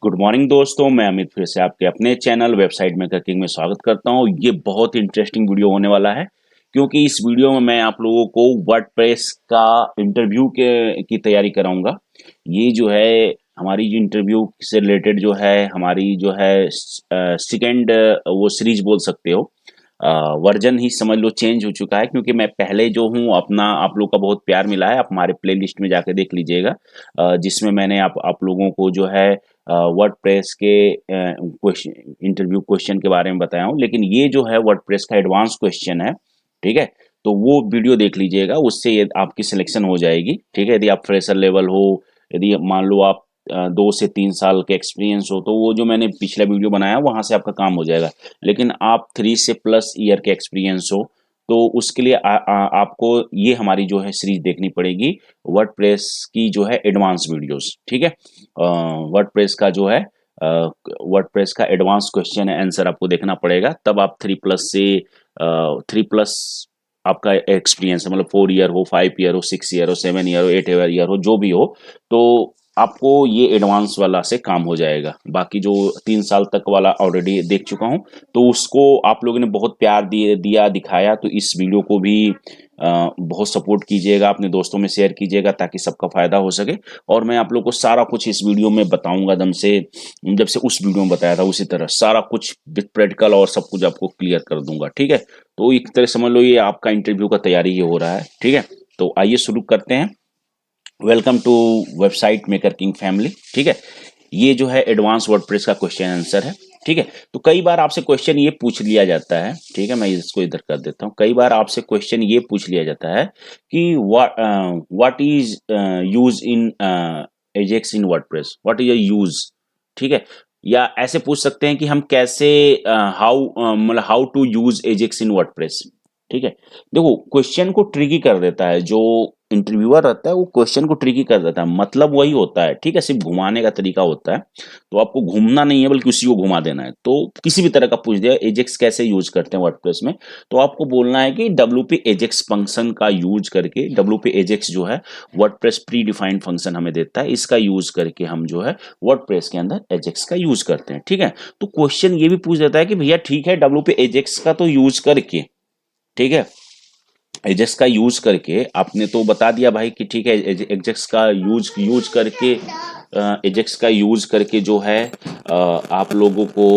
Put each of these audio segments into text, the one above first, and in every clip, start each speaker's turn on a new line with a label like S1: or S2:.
S1: Good morning दोस्तों, मैं अमित फिर से आपके अपने चैनल वेबसाइट मेकर किंग में स्वागत करता हूं। ये बहुत इंटरेस्टिंग वीडियो होने वाला है क्योंकि इस वीडियो में मैं आप लोगों को वर्डप्रेस का इंटरव्यू के की तैयारी कराऊंगा। ये जो है हमारी जो इंटरव्यू से रिलेटेड जो है हमारी जो है सेकेंड वो सीरीज बोल सकते हो। वर्जन ही समझ लो चेंज हो चुका है क्योंकि मैं पहले जो हूँ अपना आप लोग का बहुत प्यार मिला है। आप हमारे प्लेलिस्ट में जाके देख लीजिएगा, जिसमें मैंने आप लोगों को जो है वर्डप्रेस के क्वेश्चन इंटरव्यू क्वेश्चन के बारे में बताया हूँ। लेकिन ये जो है वर्डप्रेस का एडवांस क्वेश्चन है, ठीक है। तो वो वीडियो देख लीजिएगा, उससे ये आपकी सिलेक्शन हो जाएगी, ठीक है। यदि आप फ्रेशर लेवल हो, यदि मान लो आप 2 से 3 साल के एक्सपीरियंस हो, तो वो जो मैंने पिछला वीडियो बनाया वहां से आपका काम हो जाएगा। लेकिन आप 3 से+ ईयर के एक्सपीरियंस हो तो उसके लिए आपको ये हमारी जो है सीरीज देखनी पड़ेगी, वर्डप्रेस की जो है एडवांस वीडियोस, ठीक है। वर्डप्रेस का जो है वर्डप्रेस का एडवांस क्वेश्चन आंसर आपको देखना पड़ेगा, तब आप 3+ से 3+ आपका एक्सपीरियंस है, मतलब 4 ईयर हो, 5 ईयर हो, 6 ईयर हो, 7 ईयर हो, 8 ईयर हो, जो भी हो, तो आपको ये एडवांस वाला से काम हो जाएगा। बाकी जो 3 साल तक वाला ऑलरेडी देख चुका हूँ, तो उसको आप लोगों ने बहुत प्यार दिया दिखाया, तो इस वीडियो को भी बहुत सपोर्ट कीजिएगा, अपने दोस्तों में शेयर कीजिएगा ताकि सबका फायदा हो सके। और मैं आप लोग को सारा कुछ इस वीडियो में बताऊंगा, दम से जब से उस वीडियो में बताया था उसी तरह सारा कुछ विथ प्रैक्टिकल और सब कुछ आपको क्लियर कर दूंगा, ठीक है। तो एक तरह समझ लो ये आपका इंटरव्यू का तैयारी ही हो रहा है, ठीक है। तो आइए शुरू करते हैं। Welcome to website maker king family, ठीक है। ये जो है एडवांस वर्डप्रेस का क्वेश्चन आंसर है, ठीक है। तो कई बार आपसे क्वेश्चन ये पूछ लिया जाता है, ठीक है, मैं इसको इधर कर देता हूँ। कई बार आपसे क्वेश्चन ये पूछ लिया जाता है कि what is use in Ajax in WordPress, what is use, ठीक है। या ऐसे पूछ सकते हैं कि हम कैसे मतलब how to use Ajax in WordPress, ठीक है। देखो क्वेश्चन को ट्रिकी कर देता है, जो इंटरव्यूअर रहता है वो क्वेश्चन को ट्रिकी कर देता है, मतलब वही होता है, ठीक है, सिर्फ घुमाने का तरीका होता है। तो आपको घूमना नहीं है बल्कि उसी को घुमा देना है। तो किसी भी तरह का पूछ दिया एजेक्स कैसे यूज करते हैं वर्डप्रेस में, तो आपको बोलना है कि WP एजेक्स फंक्शन का यूज करके, WP एजेक्स जो है वर्डप्रेस प्री डिफाइंड फंक्शन हमें देता है, इसका यूज करके हम जो है वर्डप्रेस के अंदर एजेक्स का यूज करते हैं, ठीक है। तो क्वेश्चन ये भी पूछ देता है कि भैया ठीक है WP एजेक्स का तो यूज करके, ठीक है, एजेक्स का यूज करके आपने तो बता दिया भाई कि ठीक है एजेक्स का यूज करके, एजेक्स का यूज करके जो है आप लोगों को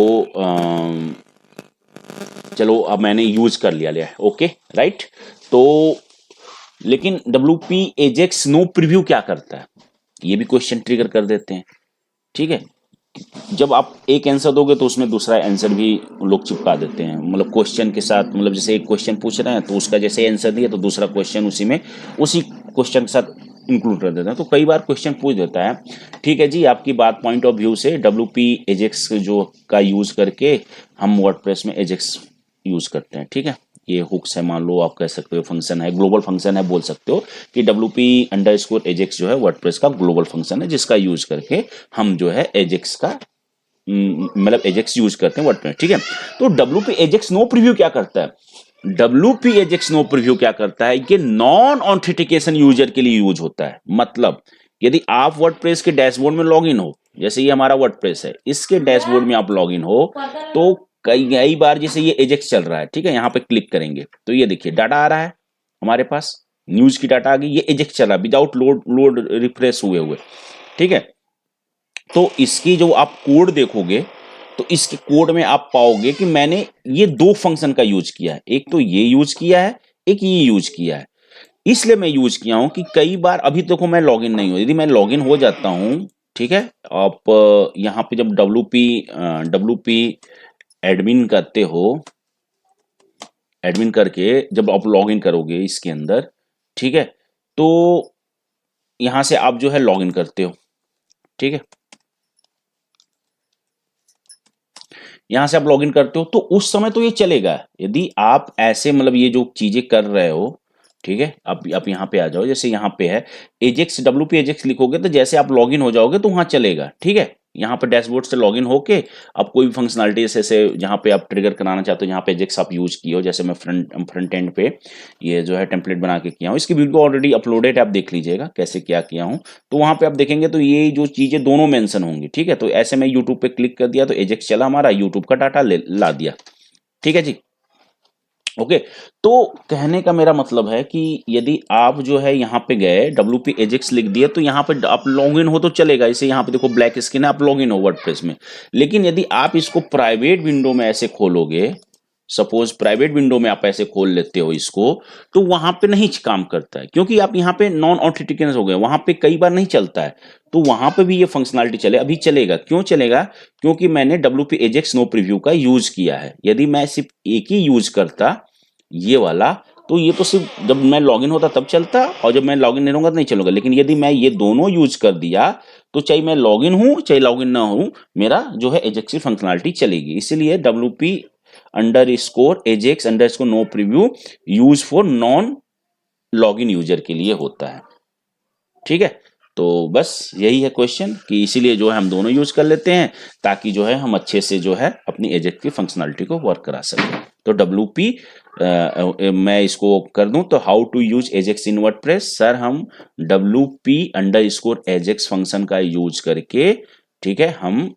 S1: चलो अब मैंने यूज कर लिया ओके राइट। तो लेकिन WP एजेक्स नो प्रीव्यू क्या करता है, ये भी क्वेश्चन ट्रिगर कर देते हैं, ठीक है। जब आप एक आंसर दोगे तो उसमें दूसरा आंसर भी लोग चिपका देते हैं, मतलब क्वेश्चन के साथ, मतलब जैसे एक क्वेश्चन पूछ रहे हैं तो उसका जैसे आंसर दिया तो दूसरा क्वेश्चन उसी में उसी क्वेश्चन के साथ इंक्लूड कर देते हैं। तो कई बार क्वेश्चन पूछ देता है, ठीक है जी, आपकी बात पॉइंट ऑफ व्यू से WP एजेक्स जो का यूज करके हम वर्डप्रेस में एजेक्स यूज करते हैं, ठीक है। ये हुक्स है, मान लो आप कह सकते हो फंक्शन है, ग्लोबल फंक्शन है, बोल सकते हो कि WP_एजेक्स जो है वर्डप्रेस का ग्लोबल फंक्शन है, जिसका यूज करके हम जो है एजेक्स का मतलब एजेक्स यूज करते हैं वर्डप्रेस, ठीक है। तो WP एजेक्स नो प्रीव्यू क्या करता है, WP एजेक्स नो प्रीव्यू क्या करता है, ये नॉन ऑथेंटिकेशन यूजर के लिए यूज होता है। मतलब यदि आप वर्डप्रेस के डैशबोर्ड में लॉगिन हो, जैसे ये हमारा वर्डप्रेस है, इसके डैशबोर्ड में आप लॉगिन हो, तो कई बार जैसे ये एजेक्स चल रहा है, ठीक है, यहाँ पे क्लिक करेंगे तो ये देखिए डाटा आ रहा है हमारे पास, न्यूज की डाटा आ गई, ये एजेक्स चल रहा है विदाउट लोड रिफ्रेश हुए, ठीक है। तो इसकी जो आप कोड देखोगे तो इसके कोड में आप पाओगे कि मैंने ये 2 फंक्शन का यूज किया है, एक तो ये यूज किया है, एक ये यूज किया है। इसलिए मैं यूज किया हूं कि कई बार अभी देखो मैं लॉगिन नहीं हूं, यदि मैं लॉगिन हो जाता हूं, ठीक है, आप यहां पे जब WP एडमिन करते हो, एडमिन करके जब आप लॉगिन करोगे इसके अंदर, ठीक है, तो यहां से आप जो है लॉगिन करते हो, ठीक है, यहां से आप लॉगिन करते हो तो उस समय तो ये चलेगा। यदि आप ऐसे मतलब ये जो चीजें कर रहे हो, ठीक है, आप यहाँ पे आ जाओ, जैसे यहाँ पे है एजेक्स WP एजेक्स लिखोगे तो जैसे आप लॉगिन हो जाओगे तो वहां चलेगा, ठीक है। यहाँ पे डैशबोर्ड से लॉगिन होके आप कोई भी फंक्शनलिटी जैसे जहाँ पे आप ट्रिगर कराना चाहते हो, जहाँ पे एजेक्स आप यूज किए हो, जैसे मैं फ्रंट एंड पे ये जो है टेम्पलेट बना के किया हूँ, इसकी वीडियो ऑलरेडी अपलोडेड है, आप देख लीजिएगा कैसे क्या किया हूँ। तो वहाँ पे आप देखेंगे तो ये जो चीज़ें दोनों मेंशन होंगी, ठीक है। तो ऐसे मैं यूट्यूब पे क्लिक कर दिया तो एजेक्स चला, हमारा यूट्यूब का डाटा ला दिया, ठीक है जी। ओके, तो कहने का मेरा मतलब है कि यदि आप जो है यहाँ पे गए WP Ajax लिख दिए तो यहाँ पे आप लॉगिन हो तो चलेगा, इसे यहाँ पे देखो ब्लैक स्क्रीन है, आप लॉगिन हो वर्डप्रेस में। लेकिन यदि आप इसको प्राइवेट विंडो में ऐसे खोलोगे, सपोज प्राइवेट विंडो में आप ऐसे खोल लेते हो इसको, तो वहां पे नहीं काम करता है, क्योंकि आप यहाँ पे नॉन ऑथेंटिकेशन हो गए, वहां पे कई बार नहीं चलता है। तो वहां पे भी ये फंक्शनलिटी चले, अभी चलेगा। क्यों चलेगा? क्योंकि मैंने WP Ajax नो प्रीव्यू का यूज किया है। यदि मैं सिर्फ एक ही यूज करता ये वाला, तो ये तो सिर्फ जब मैं लॉगिन होता तब चलता, और जब मैं लॉगिन नहीं रहूंगा तो नहीं चलूंगा। लेकिन यदि मैं ये दोनों यूज कर दिया तो चाहे मैं लॉगिन हूं चाहे लॉगिन ना हूं, मेरा जो है एजेक्स की फंक्शनलिटी चलेगी। इसीलिए WP_Ajax_ no preview use for non login user के लिए होता है, ठीक है। तो बस यही है क्वेश्चन कि इसीलिए जो है हम दोनों यूज कर लेते हैं, ताकि जो है हम अच्छे से जो है अपनी एजेक्स की फंक्शनलिटी को वर्क करा सकें। तो WP मैं इसको कर दूं तो how to use Ajax in WordPress. Sir हम WP_Ajax फंक्शन का यूज करके, ठीक है, हम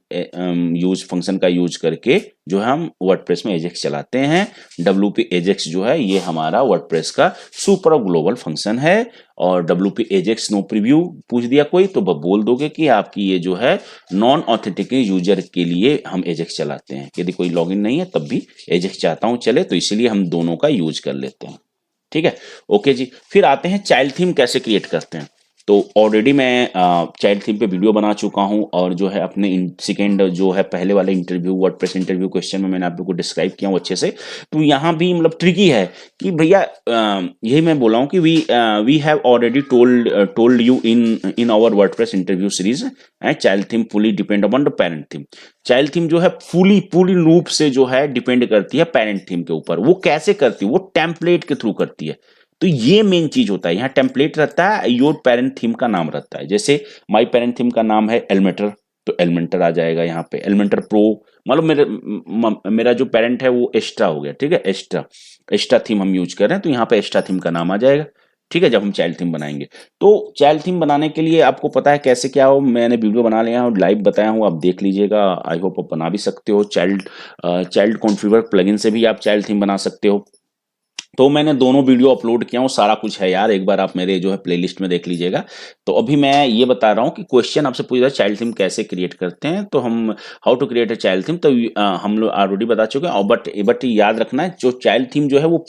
S1: यूज फंक्शन का यूज करके जो है हम वर्डप्रेस में एजेक्स चलाते हैं। WP Ajax जो है ये हमारा वर्डप्रेस का सुपर ग्लोबल फंक्शन है। और WP Ajax नो प्रीव्यू पूछ दिया कोई तो बोल दोगे कि आपकी ये जो है नॉन ऑथेंटिकेट यूजर के लिए हम एजेक्स चलाते हैं। यदि कोई लॉगिन नहीं है तब भी एजेक्स चाहता हूं चले, तो इसीलिए हम दोनों का यूज कर लेते हैं, ठीक है। ओके जी, फिर आते हैं चाइल्ड थीम कैसे क्रिएट करते हैं। तो ऑलरेडी मैं चाइल्ड थीम पे वीडियो बना चुका हूं, और जो है अपने सेकेंड जो है पहले वाले इंटरव्यू वर्डप्रेस इंटरव्यू क्वेश्चन में मैंने आप लोगों को डिस्क्राइब किया हूं अच्छे से। तो यहाँ भी मतलब ट्रिकी है कि भैया यही मैं बोला हूं कि we have already told you in our WordPress interview series child theme fully depend upon the parent theme. Child theme जो है पूरी रूप से जो है डिपेंड करती है पेरेंट थीम के ऊपर। वो कैसे करती है? वो टेम्पलेट के थ्रू करती है। तो ये मेन चीज होता है, यहाँ टेम्पलेट रहता है, योर पेरेंट थीम का नाम रहता है। जैसे माय पेरेंट थीम का नाम है एलिमेंटर, तो एलिमेंटर आ जाएगा यहाँ पे। एलिमेंटर प्रो मतलब मेरा जो पेरेंट है वो एक्स्ट्रा हो गया, ठीक है। एक्स्ट्रा थीम हम यूज कर रहे हैं, तो यहाँ पे एक्स्ट्रा थीम का नाम आ जाएगा, ठीक है, जब हम चाइल्ड थीम बनाएंगे। तो चाइल्ड थीम बनाने के लिए आपको पता है कैसे क्या हो, मैंने वीडियो बना लिया और लाइव बताया हूँ, आप देख लीजिएगा। आई होप आप बना भी सकते हो। चाइल्ड कॉन्फ़िगर प्लगइन से भी आप चाइल्ड थीम बना सकते हो। तो मैंने दोनों वीडियो अपलोड किया हूँ, सारा कुछ है यार, एक बार आप मेरे जो है प्लेलिस्ट में देख लीजिएगा। तो अभी मैं ये बता रहा हूँ कि क्वेश्चन आपसे पूछ रहा है चाइल्ड थीम कैसे क्रिएट करते हैं। तो हम how to create a child theme, तो हम लोग ऑलरेडी बता चुके हैं। और बट याद रखना है, जो चाइल्ड थीम जो है वो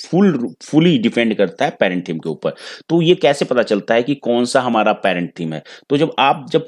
S1: फुली डिपेंड करता है पेरेंट थीम के ऊपर। तो ये कैसे पता चलता है कि कौन सा हमारा पेरेंट थीम है? तो जब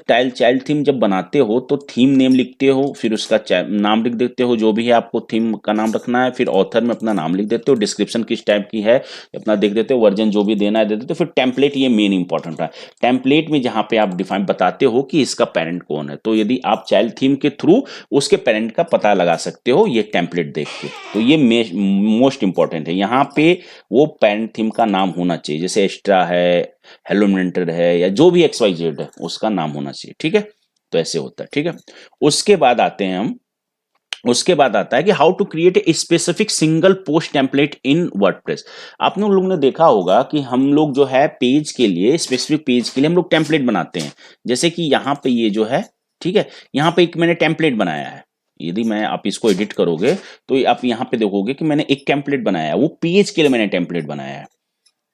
S1: चाइल्ड थीम जब बनाते हो तो थीम नेम लिखते हो, फिर उसका नाम लिख देते हो, जो भी है आपको थीम का नाम रखना है। फिर ऑथर में अपना नाम लिख देते हो, डिस्क्रिप्शन किस टाइप की है अपना देख देते हो, वर्जन जो भी देना है दे देते हो। फिर टेम्पलेट, ये मेन इंपॉर्टेंट है। टेम्पलेट में जहां पे आप डिफाइन बताते हो कि इसका पेरेंट कौन है, तो यदि आप चाइल्ड थीम के थ्रू उसके पेरेंट का पता लगा सकते हो ये टेम्पलेट देख के। तो ये मोस्ट इंपॉर्टेंट है। यहाँ पे वो पेरेंट थीम का नाम होना चाहिए, जैसे एक्स्ट्रा है, हेलो इन्वेंटर है, या जो भी XYZ है उसका नाम होना चाहिए, ठीक है। तो ऐसे होता है, ठीक है। उसके बाद आता है कि how to create a specific single post template in WordPress. आप लोग ने देखा होगा कि हम लोग जो है पेज के लिए, स्पेसिफिक पेज के लिए हम लोग टेम्पलेट बनाते हैं। जैसे कि यहाँ पे ये जो है, ठीक है, यहाँ पे एक मैंने टेम्पलेट बनाया है। यदि मैं आप इसको एडिट करोगे तो आप यहाँ पे देखोगे कि मैंने एक टेम्पलेट बनाया है, वो पेज के लिए मैंने टेम्पलेट बनाया है,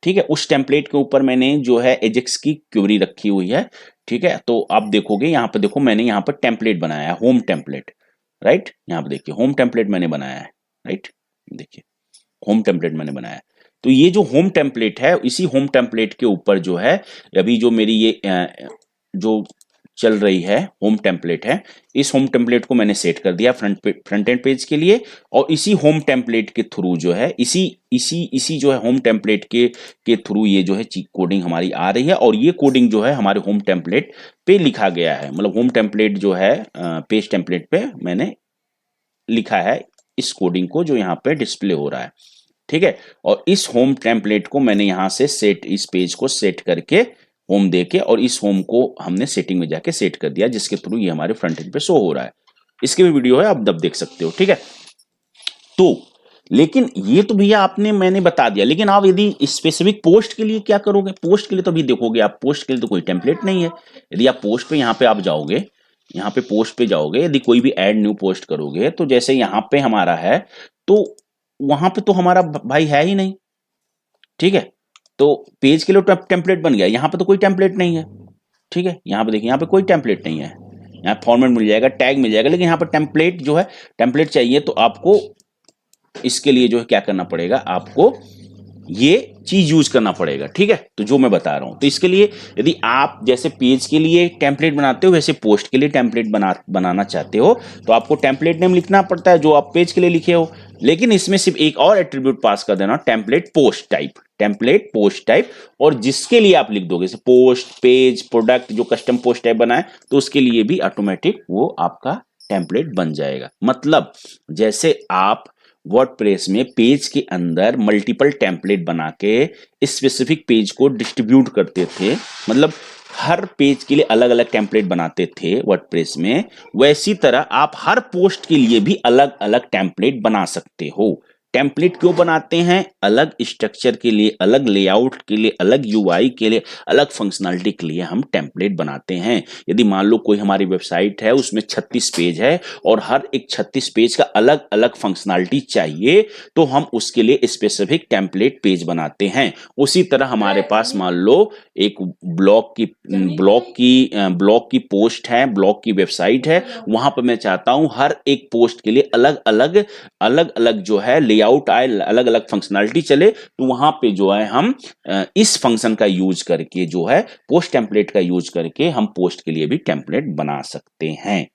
S1: ठीक है। उस टेम्पलेट के ऊपर मैंने जो है एजेक्स की क्वेरी रखी हुई है, ठीक है। तो आप देखोगे यहाँ पे, देखो मैंने यहाँ पर टेम्पलेट बनाया है, होम टेम्पलेट, राइट। यहाँ पे देखिए होम टेम्पलेट मैंने बनाया है, राइट, देखिए होम टेम्पलेट मैंने बनाया है। तो ये जो होम टेम्पलेट है, इसी होम टेम्पलेट के ऊपर जो है अभी जो मेरी ये जो चल रही है होम टेम्पलेट है, इस होम टेम्पलेट को मैंने सेट कर दिया फ्रंट एंड पेज के लिए। और इसी होम टेम्पलेट के थ्रू जो है, इसी जो है होम टेम्पलेट के थ्रू ये जो है कोडिंग हमारी आ रही है। और ये कोडिंग जो है हमारे होम टेम्पलेट पे लिखा गया है, मतलब होम टेम्पलेट जो है पेज टेम्पलेट पे मैंने लिखा है इस कोडिंग को, जो यहाँ पे डिस्प्ले हो रहा है, ठीक है। और इस होम टेम्पलेट को मैंने यहाँ से इस पेज को सेट करके होम देके, और इस होम को हमने सेटिंग में जाके सेट कर दिया, जिसके थ्रू ये हमारे फ्रंट एंड पे शो हो रहा है। इसकी भी वीडियो है, आप दब देख सकते हो, ठीक है। तो लेकिन ये तो भैया मैंने बता दिया, लेकिन आप यदि स्पेसिफिक पोस्ट के लिए क्या करोगे? पोस्ट के लिए तो अभी देखोगे आप, पोस्ट के लिए तो कोई टेम्पलेट नहीं है। यदि आप पोस्ट पे यहाँ पे आप जाओगे, यहाँ पे पोस्ट पे जाओगे, यदि कोई भी ऐड न्यू पोस्ट करोगे, तो जैसे यहाँ पे हमारा है, तो वहां पे तो हमारा भाई है ही नहीं, ठीक है। तो पेज के लिए टेम्पलेट बन गया, यहाँ पे तो कोई टेम्पलेट नहीं है, ठीक है। यहाँ पे देखिए, यहाँ पे कोई टेम्पलेट नहीं है। यहाँ फॉर्मेट मिल जाएगा, टैग मिल जाएगा, लेकिन यहाँ पर टेम्पलेट जो है, टेम्पलेट चाहिए तो आपको इसके लिए जो है क्या करना पड़ेगा, आपको ये चीज यूज करना पड़ेगा, ठीक है। तो जो मैं बता रहा हूं, तो इसके लिए यदि आप जैसे पेज के लिए टेम्पलेट बनाते हो, वैसे पोस्ट के लिए टेम्पलेट बनाना चाहते हो, तो आपको टेम्पलेट नेम लिखना पड़ता है जो आप पेज के लिए लिखे हो। लेकिन इसमें सिर्फ एक और एट्रीब्यूट पास कर देना, template post type, template post type. और जिसके लिए आप लिख दोगे पोस्ट, पेज, प्रोडक्ट, जो कस्टम पोस्ट टाइप बनाए, तो उसके लिए भी ऑटोमेटिक वो आपका टेम्पलेट बन जाएगा। मतलब जैसे आप वर्डप्रेस में पेज के अंदर मल्टीपल टेम्पलेट बना के स्पेसिफिक पेज को डिस्ट्रीब्यूट करते थे, मतलब हर पेज के लिए अलग अलग टेम्पलेट बनाते थे वर्डप्रेस में, वैसी तरह आप हर पोस्ट के लिए भी अलग अलग टेम्पलेट बना सकते हो। टेम्पलेट क्यों बनाते हैं? अलग स्ट्रक्चर के लिए, अलग लेआउट के लिए, अलग यूआई के लिए, अलग फंक्शनलिटी के लिए हम टेम्पलेट बनाते हैं। यदि मान लो कोई हमारी वेबसाइट है, उसमें 36 पेज है और हर एक 36 पेज का अलग अलग फंक्शनलिटी चाहिए, तो हम उसके लिए स्पेसिफिक टेम्पलेट पेज बनाते हैं। उसी तरह हमारे पास मान लो एक ब्लॉग की पोस्ट है, ब्लॉग की वेबसाइट है, वहां पर मैं चाहता हूं हर एक पोस्ट के लिए अलग अलग जो है लेआउट आए, अलग अलग फंक्शनलिटी चले, तो वहां पे जो है हम इस फंक्शन का यूज करके, जो है पोस्ट टेम्पलेट का यूज करके, हम पोस्ट के लिए भी टेम्पलेट बना सकते हैं,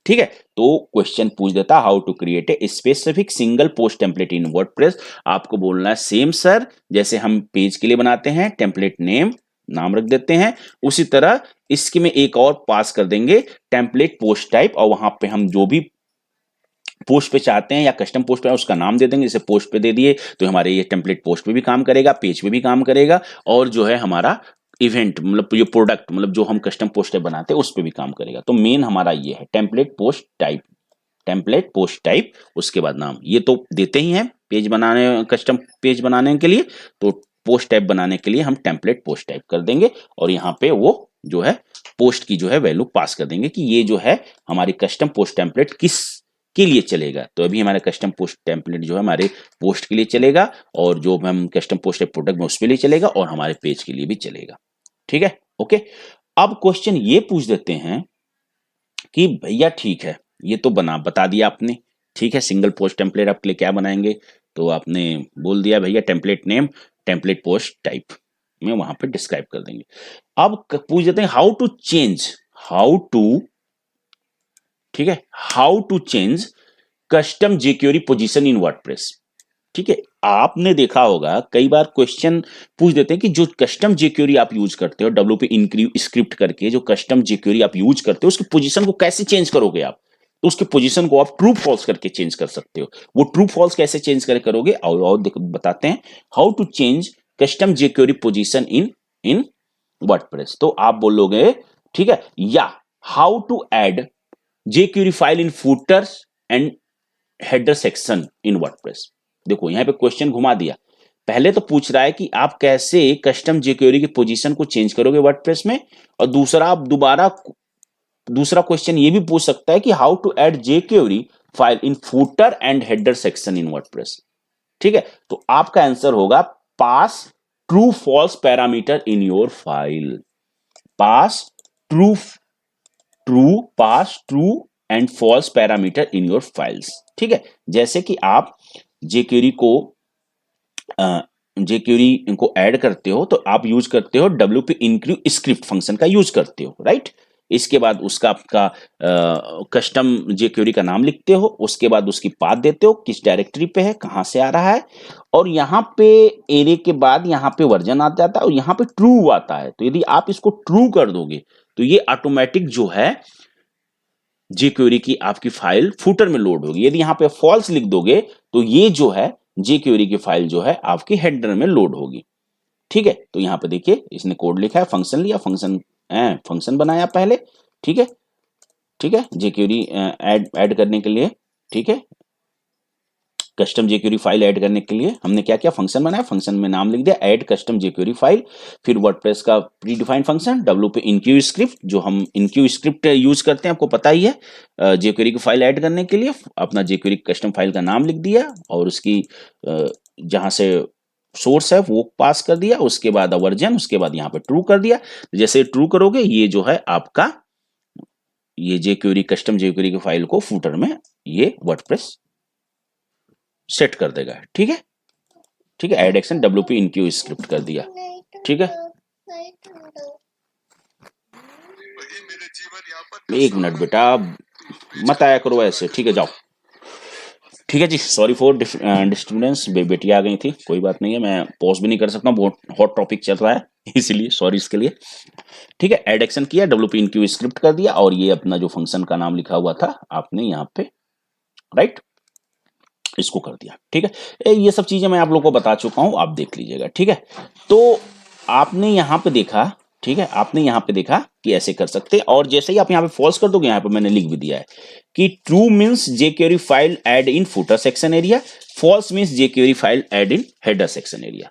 S1: ठीक है। तो क्वेश्चन पूछ देता, how to create a specific single post template in WordPress. आपको बोलना है सेम सर, जैसे हम पेज के लिए बनाते हैं, टेम्पलेट नेम नाम रख देते हैं, उसी तरह इसके में एक और पास कर देंगे, टेम्पलेट पोस्ट टाइप, और वहां पे हम जो भी पोस्ट पे चाहते हैं या कस्टम पोस्ट पे उसका नाम दे देंगे। जैसे पोस्ट पे दे दिए तो हमारे ये टेम्पलेट पोस्ट पे भी काम करेगा, पेज पे भी काम करेगा, और जो है हमारा इवेंट मतलब ये प्रोडक्ट मतलब जो हम कस्टम पोस्ट बनाते हैं उस पे भी काम करेगा। तो मेन हमारा ये है template post type, template post type, उसके बाद नाम ये तो देते ही हैं पेज बनाने, कस्टम पेज बनाने के लिए। तो पोस्ट टाइप बनाने के लिए हम टेम्पलेट पोस्ट टाइप कर देंगे, और यहाँ पे वो जो है पोस्ट की जो है वैल्यू पास कर देंगे कि ये जो है हमारी कस्टम पोस्ट टेम्पलेट किस के लिए चलेगा। तो अभी हमारा कस्टम पोस्ट टेम्पलेट जो है हमारे पोस्ट के लिए चलेगा, और जो हम कस्टम पोस्ट प्रोडक्ट में उसके लिए चलेगा, और हमारे पेज के लिए भी चलेगा, ठीक है। ओके, अब क्वेश्चन ये पूछ देते हैं कि भैया ठीक है, ये तो बता दिया आपने, ठीक है, सिंगल पोस्ट टेम्पलेट आपके लिए क्या बनाएंगे, तो आपने बोल दिया भैया template name, template post type में वहां पे डिस्क्राइब कर देंगे। अब पूछ देते हैं हाउ टू चेंज, ठीक है, how to change custom jQuery position in WordPress. ठीक है, आपने देखा होगा कई बार क्वेश्चन पूछ देते हैं कि जो कस्टम jQuery आप यूज करते हो, WP इंक्रीव स्क्रिप्ट करके जो कस्टम jQuery आप यूज करते हो, उसकी पोजीशन को कैसे चेंज करोगे आप? तो उसकी पोजीशन को आप ट्रू फॉल्स करके चेंज कर सकते हो। वो ट्रू फॉल्स कैसे चेंज करोगे और बताते हैं। How to change custom jQuery position in WordPress. तो आप बोलोगे ठीक है, या how to add jQuery file in footers and header section in WordPress. देखो यहां पे क्वेश्चन घुमा दिया, पहले तो पूछ रहा है कि आप कैसे कस्टम jQuery की पोजीशन को चेंज करोगे वर्डप्रेस में, और दूसरा आप दूसरा क्वेश्चन ये भी पूछ सकता है कि how to add jQuery file in footer and header section in WordPress. ठीक है, तो आपका आंसर होगा pass true false parameter in your file, pass true and false parameter in your files. ठीक है, जैसे कि आप jQuery को ऐड करते हो तो आप यूज करते हो WP इंक्रीव स्क्रिप्ट फंक्शन का यूज करते हो, राइट। इसके बाद उसका आपका कस्टम jQuery का नाम लिखते हो, उसके बाद उसकी पाथ देते हो, किस डायरेक्टरी पे है, कहां से आ रहा है, और यहां पे एरे के बाद यहां पे वर्जन आ जाता है और यहां पे ट्रू आता है। तो यदि आप इसको ट्रू कर दोगे तो ये ऑटोमेटिक जो है jQuery की आपकी फाइल फूटर में लोड होगी। यदि यहां पे फॉल्स लिख दोगे तो ये जो है jQuery की फाइल जो है आपकी हेडर में लोड होगी। ठीक है, तो यहाँ पे देखिए इसने कोड लिखा है, फंक्शन लिया, फंक्शन बनाया पहले, ठीक है, ठीक है, जेक्वेरी ऐड करने के लिए, ठीक है, कस्टम जेक्वेरी फाइल ऐड करने के लिए हमने क्या किया, फंक्शन बनाया, फंक्शन में नाम लिख दिया ऐड कस्टम जेक्वेरी फाइल, फिर वर्डप्रेस का predefined function WP enqueue script, जो हम इनक्यू स्क्रिप्ट यूज करते हैं, आपको पता ही है, जेक्वेरी की फाइल ऐड करने के लिए अपना जेक्वेरी कस्टम फाइल का नाम लिख दिया और उसकी जहां से सोर्स है वो पास कर दिया, उसके बाद वर्जन, उसके बाद यहाँ पे ट्रू कर दिया। जैसे ट्रू करोगे ये जो है आपका ये जेक्वेरी कस्टम जेक्वेरी की फाइल को फूटर में ये वर्डप्रेस सेट कर देगा। ठीक है, ठीक है, add action WP enqueue script कर दिया। ठीक है, एक मिनट बेटा, मत आया करो ऐसे, ठीक है, जाओ। ठीक है जी, सॉरी फॉर डिस्टर्बेंस, बेटी आ गई थी, कोई बात नहीं है, मैं पॉज भी नहीं कर सकता, बहुत हॉट टॉपिक चल रहा है इसीलिए सॉरी इसके लिए। ठीक है, ऐड एक्शन किया, WP इनक्यू स्क्रिप्ट कर दिया और ये अपना जो फंक्शन का नाम लिखा हुआ था आपने यहाँ पे राइट इसको कर दिया। ठीक है, ये सब चीजें मैं आप लोगों को बता चुका हूं, आप देख लीजिएगा। ठीक है, तो आपने यहाँ पे देखा, ठीक है, आपने यहाँ पे देखा कि ऐसे कर सकते हैं, और जैसे ही आप यहाँ पे फॉल्स कर दोगे, यहाँ पे मैंने लिख भी दिया है कि true means jQuery file add in footer section area, false means jQuery file add in header section area.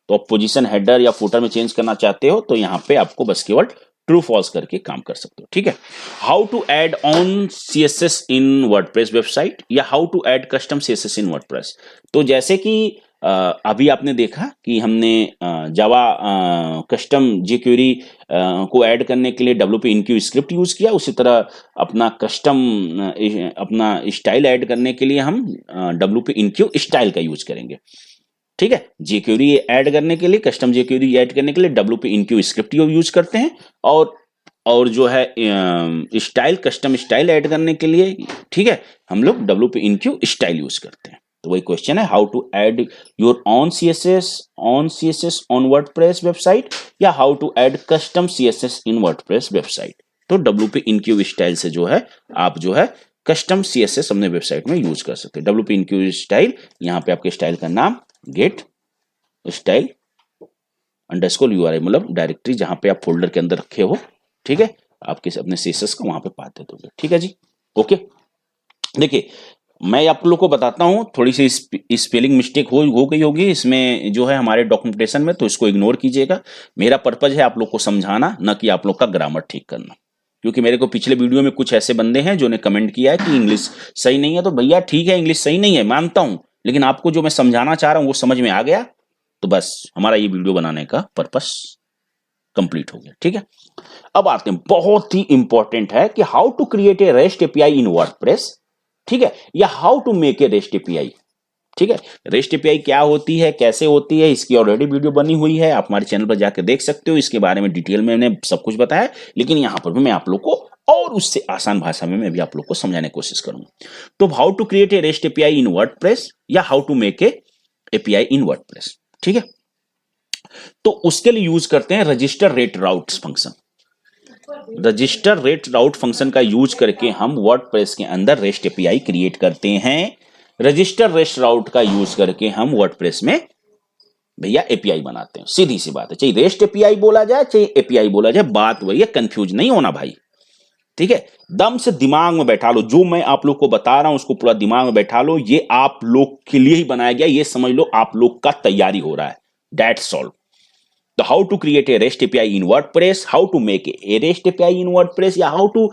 S1: तो आप पोजीशन हेडर या फुटर में चेंज करना चाहते हो तो यहाँ पे आपको बस केवल ट्रू फॉल्स करके काम कर सकते हो। ठीक है, how to add own CSS in WordPress website या how to add custom CSS in WordPress. तो जैसे कि अभी आपने देखा कि हमने जावा कस्टम jQuery को ऐड करने के लिए WP इनक्यू स्क्रिप्ट यूज किया, उसी तरह अपना कस्टम अपना स्टाइल ऐड करने के लिए हम WP इनक्यू स्टाइल का यूज करेंगे। ठीक है, jQuery ऐड करने के लिए, कस्टम jQuery ऐड करने के लिए WP इनक्यू स्क्रिप्ट यूज करते हैं, और जो है स्टाइल कस्टम स्टाइल ऐड करने के लिए, ठीक है, हम लोग WP इनक्यू स्टाइल यूज करते हैं। तो वही क्वेश्चन है, how to add your own CSS on WordPress website या how to add custom CSS in WordPress website. तो WP इनक्यू स्टाइल से जो है आप जो है कस्टम CSS अपने वेबसाइट में यूज कर सकते हैं। WP इनक्यू स्टाइल, यहाँ पे आपके स्टाइल का नाम गेट स्टाइल अंडरस्कोर URI, मतलब डायरेक्टरी जहां पे आप फोल्डर के अंदर रखे हो। ठीक है, आपके अपने CSS को वहां पे पाते दोगे। ठीक है जी, ओके। देखिए मैं आप लोग को बताता हूं, थोड़ी सी स्पेलिंग मिस्टेक हो गई होगी इसमें जो है हमारे डॉक्यूमेंटेशन में, तो इसको इग्नोर कीजिएगा। मेरा पर्पज है आप लोग को समझाना, न कि आप लोग का ग्रामर ठीक करना, क्योंकि मेरे को पिछले वीडियो में कुछ ऐसे बंदे हैं जो ने कमेंट किया है कि इंग्लिश सही नहीं है। तो भैया ठीक है, इंग्लिश सही नहीं है मानता हूं, लेकिन आपको जो मैं समझाना चाह रहा हूं वो समझ में आ गया, तो बस हमारा ये वीडियो बनाने का पर्पस कंप्लीट हो गया। ठीक है, अब आते हैं, बहुत ही इंपॉर्टेंट है कि how to create a rest API in WordPress. ठीक है, या how to make a rest API. ठीक है, रेस्ट एपीआई क्या होती है, कैसे होती है, इसकी ऑलरेडी वीडियो बनी हुई है, आप हमारे चैनल पर जाकर देख सकते हो, इसके बारे में डिटेल में मैंने सब कुछ बताया, लेकिन यहां पर भी मैं आप लोग को और उससे आसान भाषा में मैं भी आप लोग को समझाने की कोशिश करूंगा। तो how to create a rest API in WordPress या how to make a API in WordPress. ठीक है, तो उसके लिए यूज करते हैं register rest route function. Register rest route function का यूज करके हम वर्डप्रेस के अंदर रेस्ट एपीआई क्रिएट करते हैं। रजिस्टर रेस्ट राउट का यूज करके हम वर्डप्रेस में भैया एपीआई बनाते हैं। सीधी सी बात है, चाहे रेस्ट एपीआई बोला जाए चाहे एपीआई बोला जाए, बात वही है, कंफ्यूज नहीं होना भाई। ठीक है, दम से दिमाग में बैठा लो, जो मैं आप लोग को बता रहा हूं उसको पूरा दिमाग में बैठा लो, ये आप लोग के लिए ही बनाया गया, ये समझ लो आप लोग का तैयारी हो रहा है, दैट्स ऑल। तो how to create a rest API in WordPress, how to make a rest API in WordPress, या how to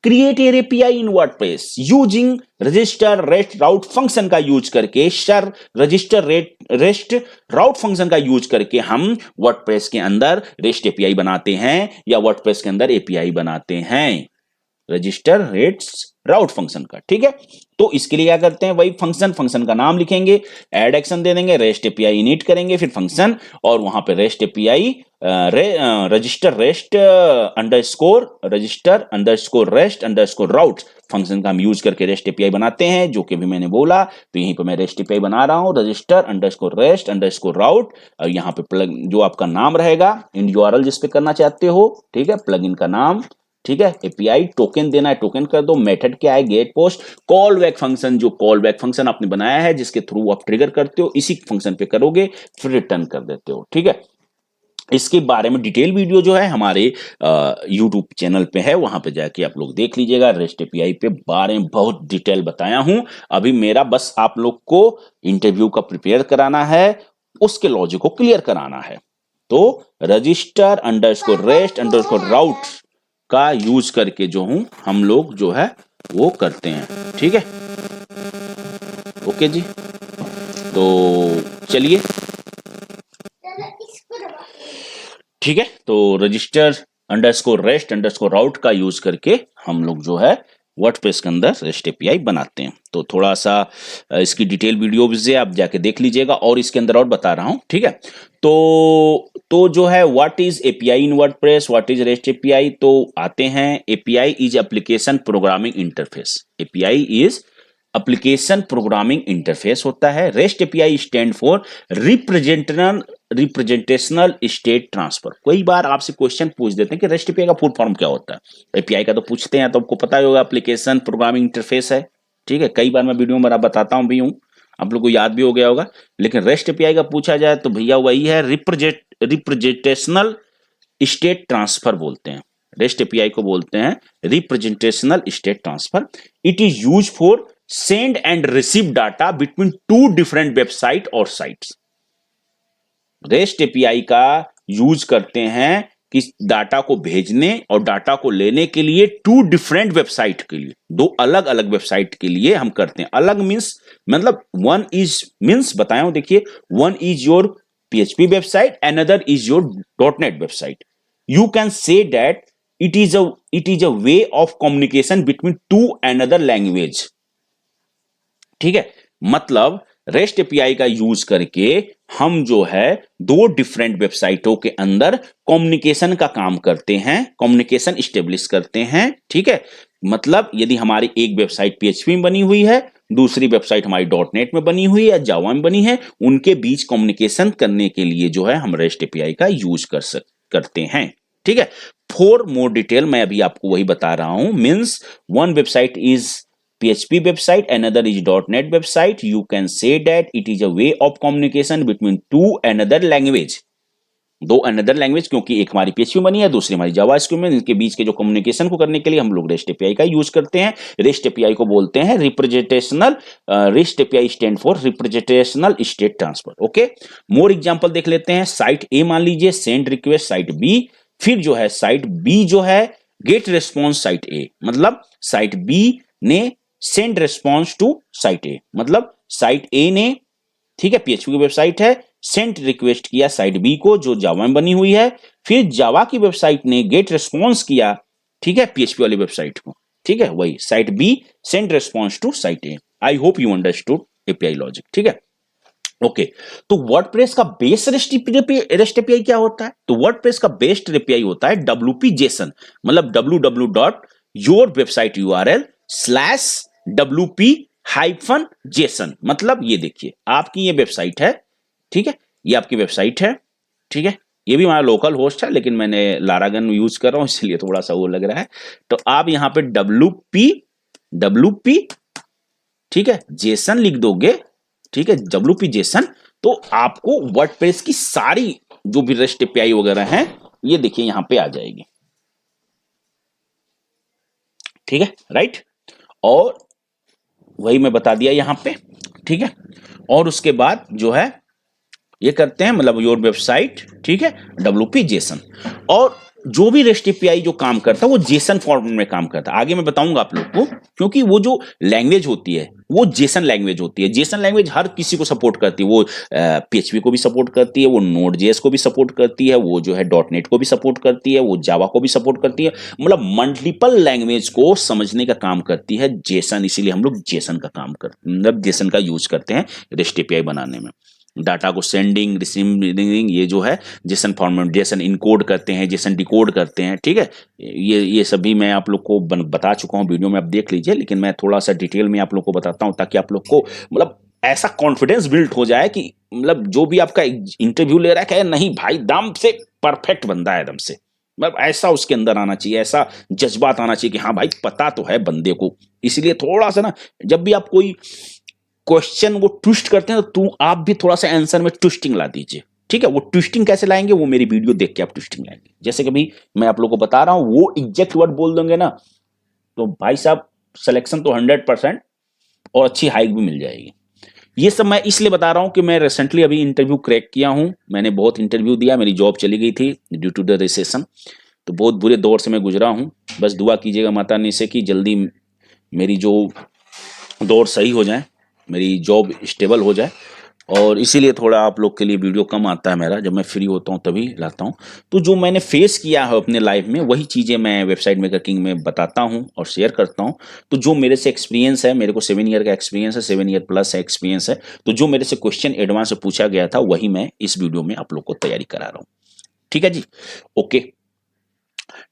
S1: create a API in WordPress using register REST route function का यूज करके, register REST route function का use करके हम WordPress के अंदर rest API बनाते हैं या वर्डप्रेस के अंदर एपीआई बनाते हैं, रजिस्टर रेट्स राउट फंक्शन का। ठीक है, तो इसके लिए क्या करते हैं, वही फंक्शन का नाम लिखेंगे, ऐड एक्शन दे देंगे, रेस्ट एपीआई इनिट करेंगे, फिर फंक्शन, और वहां पे REST API register REST underscore route function का हम यूज करके रेस्ट एपीआई बनाते हैं, जो कि भी मैंने बोला। तो यहीं पे मैं रेस्ट एपीआई बना रहा हूं, रजिस्टर अंडरस्कोर राउट, और यहाँ पे प्लग जो आपका नाम रहेगा इन URL जिस पे करना चाहते हो, ठीक है, प्लगइन का नाम, ठीक है, एपीआई टोकन देना है, टोकन कर दो, मेथड क्या है, get post, call back function, जो कॉल बैक फंक्शन आपने बनाया है जिसके थ्रू आप ट्रिगर करते हो, इसी फंक्शन पे करोगे, फिर रिटर्न कर देते हो। ठीक है, इसके बारे में डिटेल वीडियो जो है हमारे यूट्यूब चैनल पे है, वहां पे जाके आप लोग देख लीजिएगा। रेस्ट एपीआई पे बारे में बहुत डिटेल बताया हूं। अभी मेरा बस आप लोग को इंटरव्यू का प्रिपेयर कराना है, उसके लॉजिक को क्लियर कराना है। तो रजिस्टर अंडरस्कोर रेस्ट अंडरस्कोर राउट का यूज करके जो हूं हम लोग जो है वो करते हैं, ठीक है। ओके जी, तो चलिए ठीक है। तो रजिस्टर अंडरस्कोर रेस्ट अंडरस्कोर राउट का यूज करके हम लोग जो है वर्डप्रेस के अंदर रेस्ट एपीआई बनाते हैं। तो थोड़ा सा इसकी डिटेल वीडियो भी आप जाके देख लीजिएगा, और इसके अंदर और बता रहा हूं, ठीक है। तो जो है what is API in WordPress, what is rest API, तो आते हैं। API is application programming interface. API is application programming interface होता है। Rest API stand for representational state transfer. कई बार आपसे क्वेश्चन पूछ देते हैं कि रेस्ट एपीआई का फुल फॉर्म क्या होता है। एपीआई का तो पूछते हैं, तो आपको पता ही होगा एप्लीकेशन प्रोग्रामिंग इंटरफेस है, ठीक है। कई बार मैं वीडियो में बताता हूं भी हूं, आप लोग को याद भी हो गया होगा। लेकिन रेस्ट एपीआई का पूछा जाए तो भैया वही है, रिप्रेजेंटेशनल स्टेट ट्रांसफर बोलते हैं। रेस्ट एपीआई को बोलते हैं representational state transfer. It is use for send and receive data between two different website और साइट्स। रेस्ट एपीआई का यूज करते हैं कि डाटा को भेजने और डाटा को लेने के लिए टू डिफरेंट वेबसाइट के लिए, दो अलग अलग वेबसाइट के लिए हम करते हैं। अलग मींस मतलब वन इज मींस बताया हूं, देखिए, one is your PHP website, another is your .NET website. You can say that it is a way of communication between two another language, ठीक है। मतलब रेस्ट एपीआई का यूज करके हम जो है दो डिफरेंट वेबसाइटों के अंदर कम्युनिकेशन का काम करते हैं, कम्युनिकेशन स्टेब्लिश करते हैं, ठीक है। मतलब यदि हमारी एक वेबसाइट PHP में बनी हुई है, दूसरी वेबसाइट हमारी .NET में बनी हुई है, जावा में बनी है, उनके बीच कम्युनिकेशन करने के लिए जो है हम रेस्ट एपीआई का यूज करते हैं, ठीक है। फॉर मोर डिटेल मैं अभी आपको वही बता रहा हूं। Means one website is PHP website, another is .NET website. You can say that it is a way of communication between two another language. दो another language, क्योंकि एक हमारी PHP बनी है, दूसरी हमारी जावास्क्रिप्ट में, इनके बीच के जो कम्युनिकेशन को करने के लिए हम लोग REST API का यूज करते हैं। REST API को बोलते हैं representational, REST API stand for representational state transfer. Okay, more example देख लेते हैं। साइट ए मान लीजिए सेंड रिक्वेस्ट साइट बी, फिर जो है साइट बी जो है गेट रिस्पॉन्स साइट ए। मतलब साइट बी ने सेंड रिस्पॉन्स टू साइट ए, मतलब साइट ए ने, ठीक है, PHP की वेबसाइट है, सेंड रिक्वेस्ट किया साइट बी को जो जावा में बनी हुई है, फिर जावा की वेबसाइट ने गेट रिस्पॉन्स किया, ठीक है, PHP वाली वेबसाइट को, ठीक है। वही site B send response to site A. I hope you understood API logic, ठीक है। ओके, तो वर्डप्रेस का बेस रेस्ट एपीआई क्या होता है? तो वर्डप्रेस का बेस्ट एपीआई होता है WP-JSON, मतलब www.yourwebsiteurl/WP-JSON। मतलब ये देखिए, आपकी ये वेबसाइट है, ठीक है, ये आपकी वेबसाइट है, ठीक है। ये भी हमारा लोकल होस्ट है, लेकिन मैंने लारागन यूज कर रहा हूं इसलिए थोड़ा सा वो लग रहा है। तो आप यहां पे WP, ठीक है, JSON लिख दोगे, ठीक है, WP-JSON, तो आपको वर्डप्रेस की सारी जो भी रेस्ट एपीआई वगैरह हैं, ये देखिए यहां पे आ जाएगी, ठीक है, राइट। और वही मैं बता दिया यहां पे, ठीक है। और उसके बाद जो है ये करते हैं, मतलब योर वेबसाइट, ठीक है, WP-JSON। और जो भी रेस्ट एपीआई जो काम करता है वो JSON फॉर्मेट में काम करता है। आगे मैं बताऊंगा आप लोग को, क्योंकि वो जो लैंग्वेज होती है वो JSON लैंग्वेज होती है। JSON लैंग्वेज हर किसी को सपोर्ट करती है। वो PHP को भी सपोर्ट करती है, वो Node.js को भी सपोर्ट करती है, वो जो है .NET को भी सपोर्ट करती है, वो जावा को भी सपोर्ट करती है। मतलब मल्टीपल लैंग्वेज को समझने का काम करती है JSON। इसीलिए हम लोग JSON का काम करते हैं, मतलब JSON का यूज करते हैं रेस्ट एपीआई बनाने में। डाटा को सेंडिंग रिसीविंग, ये जो है JSON फॉर्मेट, JSOन इनकोड करते हैं, JSON डिकोड करते हैं, ठीक है। ये सभी मैं आप लोग को बता चुका हूं, वीडियो में आप देख लीजिए, लेकिन मैं थोड़ा सा डिटेल में आप लोग को बताता हूं ताकि आप लोग को मतलब ऐसा कॉन्फिडेंस बिल्ड हो जाए कि मतलब जो भी आपका इंटरव्यू ले रहा है, नहीं भाई दम से परफेक्ट बंदा है, एकदम से, मतलब ऐसा उसके अंदर आना चाहिए, ऐसा जज्बात आना चाहिए कि हाँ भाई पता तो है बंदे को। इसलिए थोड़ा सा ना, जब भी आप कोई क्वेश्चन वो ट्विस्ट करते हैं तो आप भी थोड़ा सा आंसर में ट्विस्टिंग ला दीजिए, ठीक है। ठीक है। वो ट्विस्टिंग कैसे लाएंगे, वो मेरी वीडियो देख के आप ट्विस्टिंग लाएंगे। जैसे कभी मैं आप लोगों को बता रहा हूं, वो एग्जैक्ट वर्ड बोल दोगे ना तो भाई साहब सिलेक्शन तो 100% और अच्छी हाइक भी मिल जाएगी। ये सब मैं इसलिए बता रहा हूं कि मैं रिसेंटली अभी इंटरव्यू क्रैक किया हूं। मैंने बहुत इंटरव्यू दिया, मेरी जॉब चली गई थी ड्यू टू द रिसेशन, तो बहुत बुरे दौर से मैं गुजरा हूं। बस दुआ कीजिएगा माता रानी से कि जल्दी मेरी जो दौर सही हो जाए, मेरी जॉब स्टेबल हो जाए। और इसीलिए थोड़ा आप लोग के लिए वीडियो कम आता है मेरा, जब मैं फ्री होता हूँ तभी लाता हूँ। तो जो मैंने फेस किया है अपने लाइफ में, वही चीज़ें मैं वेबसाइट मेकर किंग में बताता हूँ और शेयर करता हूँ। तो जो मेरे से एक्सपीरियंस है, मेरे को 7 ईयर का एक्सपीरियंस है, 7 ईयर प्लस एक्सपीरियंस है, तो जो मेरे से क्वेश्चन एडवांस में पूछा गया था वही मैं इस वीडियो में आप लोग को तैयारी करा रहा हूँ। ठीक है जी, ओके,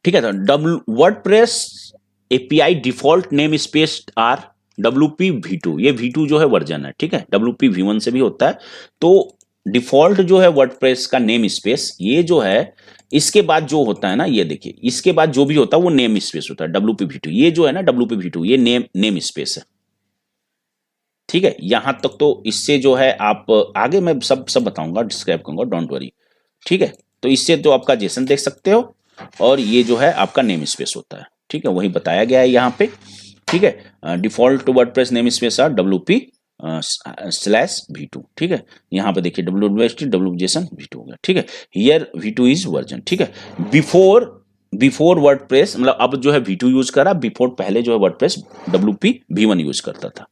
S1: ठीक है। तो WordPress API default name space are WP V2, ये V2 जो है वर्जन है, ठीक है। WP V1 से भी होता है। तो डिफॉल्ट जो है वर्डप्रेस का नेम स्पेस, ये जो है इसके बाद जो होता है ना, ये देखिए इसके बाद जो भी होता है वो नेम स्पेस होता है WP V2। ये जो है ना WP V2, ये नेम स्पेस है, ठीक है। यहां तक तो इससे जो है आप आगे मैं सब बताऊंगा, डिस्क्राइब करूंगा, डोंट वरी, ठीक है। तो इससे तो आपका जेसन देख सकते हो और ये जो है आपका नेम स्पेस होता है, ठीक है। वही बताया गया है यहाँ पे, ठीक है। Default WordPress name space are WP/V2, ठीक है। यहाँ पे देखिए WJSON V2 हो गया, ठीक है। हियर V2 इज वर्जन, ठीक है। बिफोर वर्डप्रेस, मतलब अब जो है V2 यूज करा, बिफोर पहले जो है वर्डप्रेस WP V1 यूज करता था।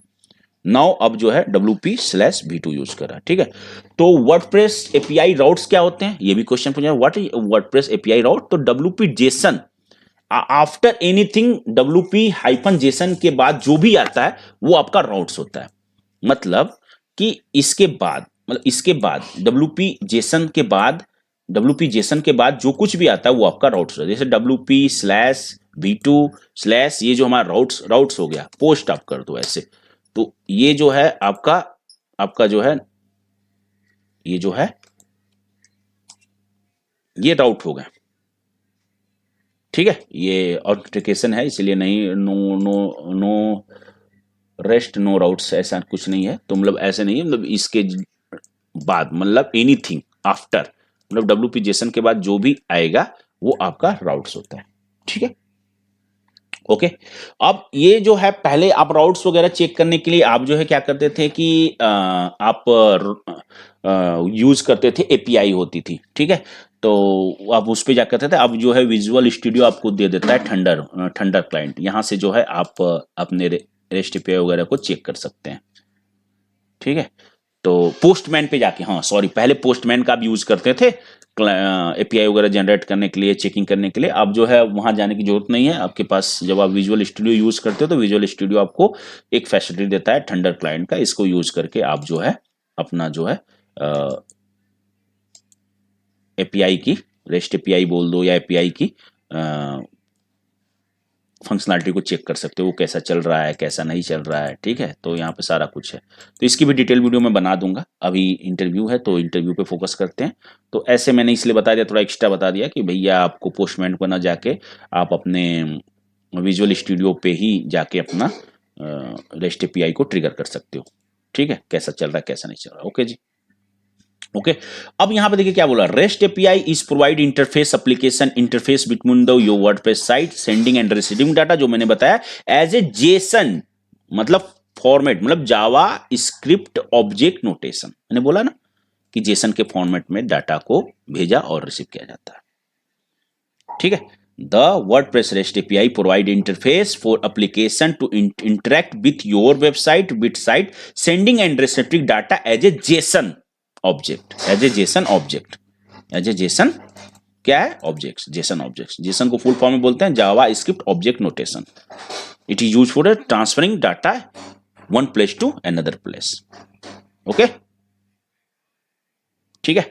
S1: नाउ अब जो है WP/V2 यूज करा, ठीक है। तो वर्डप्रेस एपीआई राउट्स क्या होते हैं, ये भी क्वेश्चन पूछा, व्हाट इज वर्डप्रेस एपीआई राउट। तो WP JSON after anything, WP-JSON के बाद जो भी आता है वो आपका राउट्स होता है। मतलब कि इसके बाद, मतलब इसके बाद WP-JSON के बाद जो कुछ भी आता है वो आपका राउट्स होता है। जैसे WP/V2/ ये जो हमारा राउट्स हो गया, पोस्ट आप कर दो ऐसे, तो ये जो है आपका जो है, ये जो है ये राउट हो गया, ठीक है। ये ऑथेंटिकेशन है इसलिए नहीं, नो रेस्ट नो राउट्स, ऐसा कुछ नहीं है। तो मतलब ऐसे नहीं है, मतलब इसके बाद, मतलब एनीथिंग आफ्टर, मतलब WP JSON के बाद जो भी आएगा वो आपका राउट्स होता है, ठीक है, ओके। अब ये जो है, पहले आप राउट्स वगैरह चेक करने के लिए आप जो है क्या करते थे कि आप यूज करते थे, एपीआई होती थी, ठीक है। तो आप उस पे जा करते थे। अब जो है विजुअल स्टूडियो आपको दे देता है थंडर क्लाइंट, यहाँ से जो है आप अपने रेस्ट एपीआई वगैरह को चेक कर सकते हैं, ठीक है। तो पोस्टमैन पे जाके, हाँ सॉरी, पहले पोस्टमैन का आप यूज करते थे एपीआई वगैरह जनरेट करने के लिए, चेकिंग करने के लिए। अब जो है वहां जाने की जरूरत नहीं है आपके पास। जब आप विजुअल स्टूडियो यूज करते हो तो विजुअल स्टूडियो आपको एक फैसिलिटी देता है थंडर क्लाइंट का, इसको यूज करके आप जो है अपना जो है एपीआई की, रेस्ट एपीआई बोल दो या एपीआई की फंक्शनलिटी को चेक कर सकते हो, वो कैसा चल रहा है, कैसा नहीं चल रहा है, ठीक है। तो यहाँ पे सारा कुछ है, तो इसकी भी डिटेल वीडियो मैं बना दूंगा। अभी इंटरव्यू है तो इंटरव्यू पे फोकस करते हैं। तो ऐसे मैंने इसलिए बता दिया, थोड़ा एक्स्ट्रा बता दिया कि भैया आपको पोस्टमैन को ना जाके आप अपने विजुअल स्टूडियो पे ही जाके अपना रेस्ट एपीआई को ट्रिगर कर सकते हो, ठीक है, कैसा चल रहा है कैसा नहीं चल रहा। ओके जी, ओके। अब यहां पे देखिए क्या बोला, rest API is provide interface application interface between the your WordPress site sending and receiving data, जो मैंने बताया एज ए जेसन, मतलब फॉर्मेट, मतलब जावा स्क्रिप्ट ऑब्जेक्ट नोटेशन। मैंने बोला ना कि जेसन के फॉर्मेट में डाटा को भेजा और रिसीव किया जाता है, ठीक है। The WordPress REST API provide interface for application to interact with your website bit site sending and receiving data as a JSON object, as a JSON object, as a JSON क्या है, objects, JSON objects. JSON को full form में बोलते हैं JavaScript object notation. It is use for transferring data one place to another place, okay, ठीक है।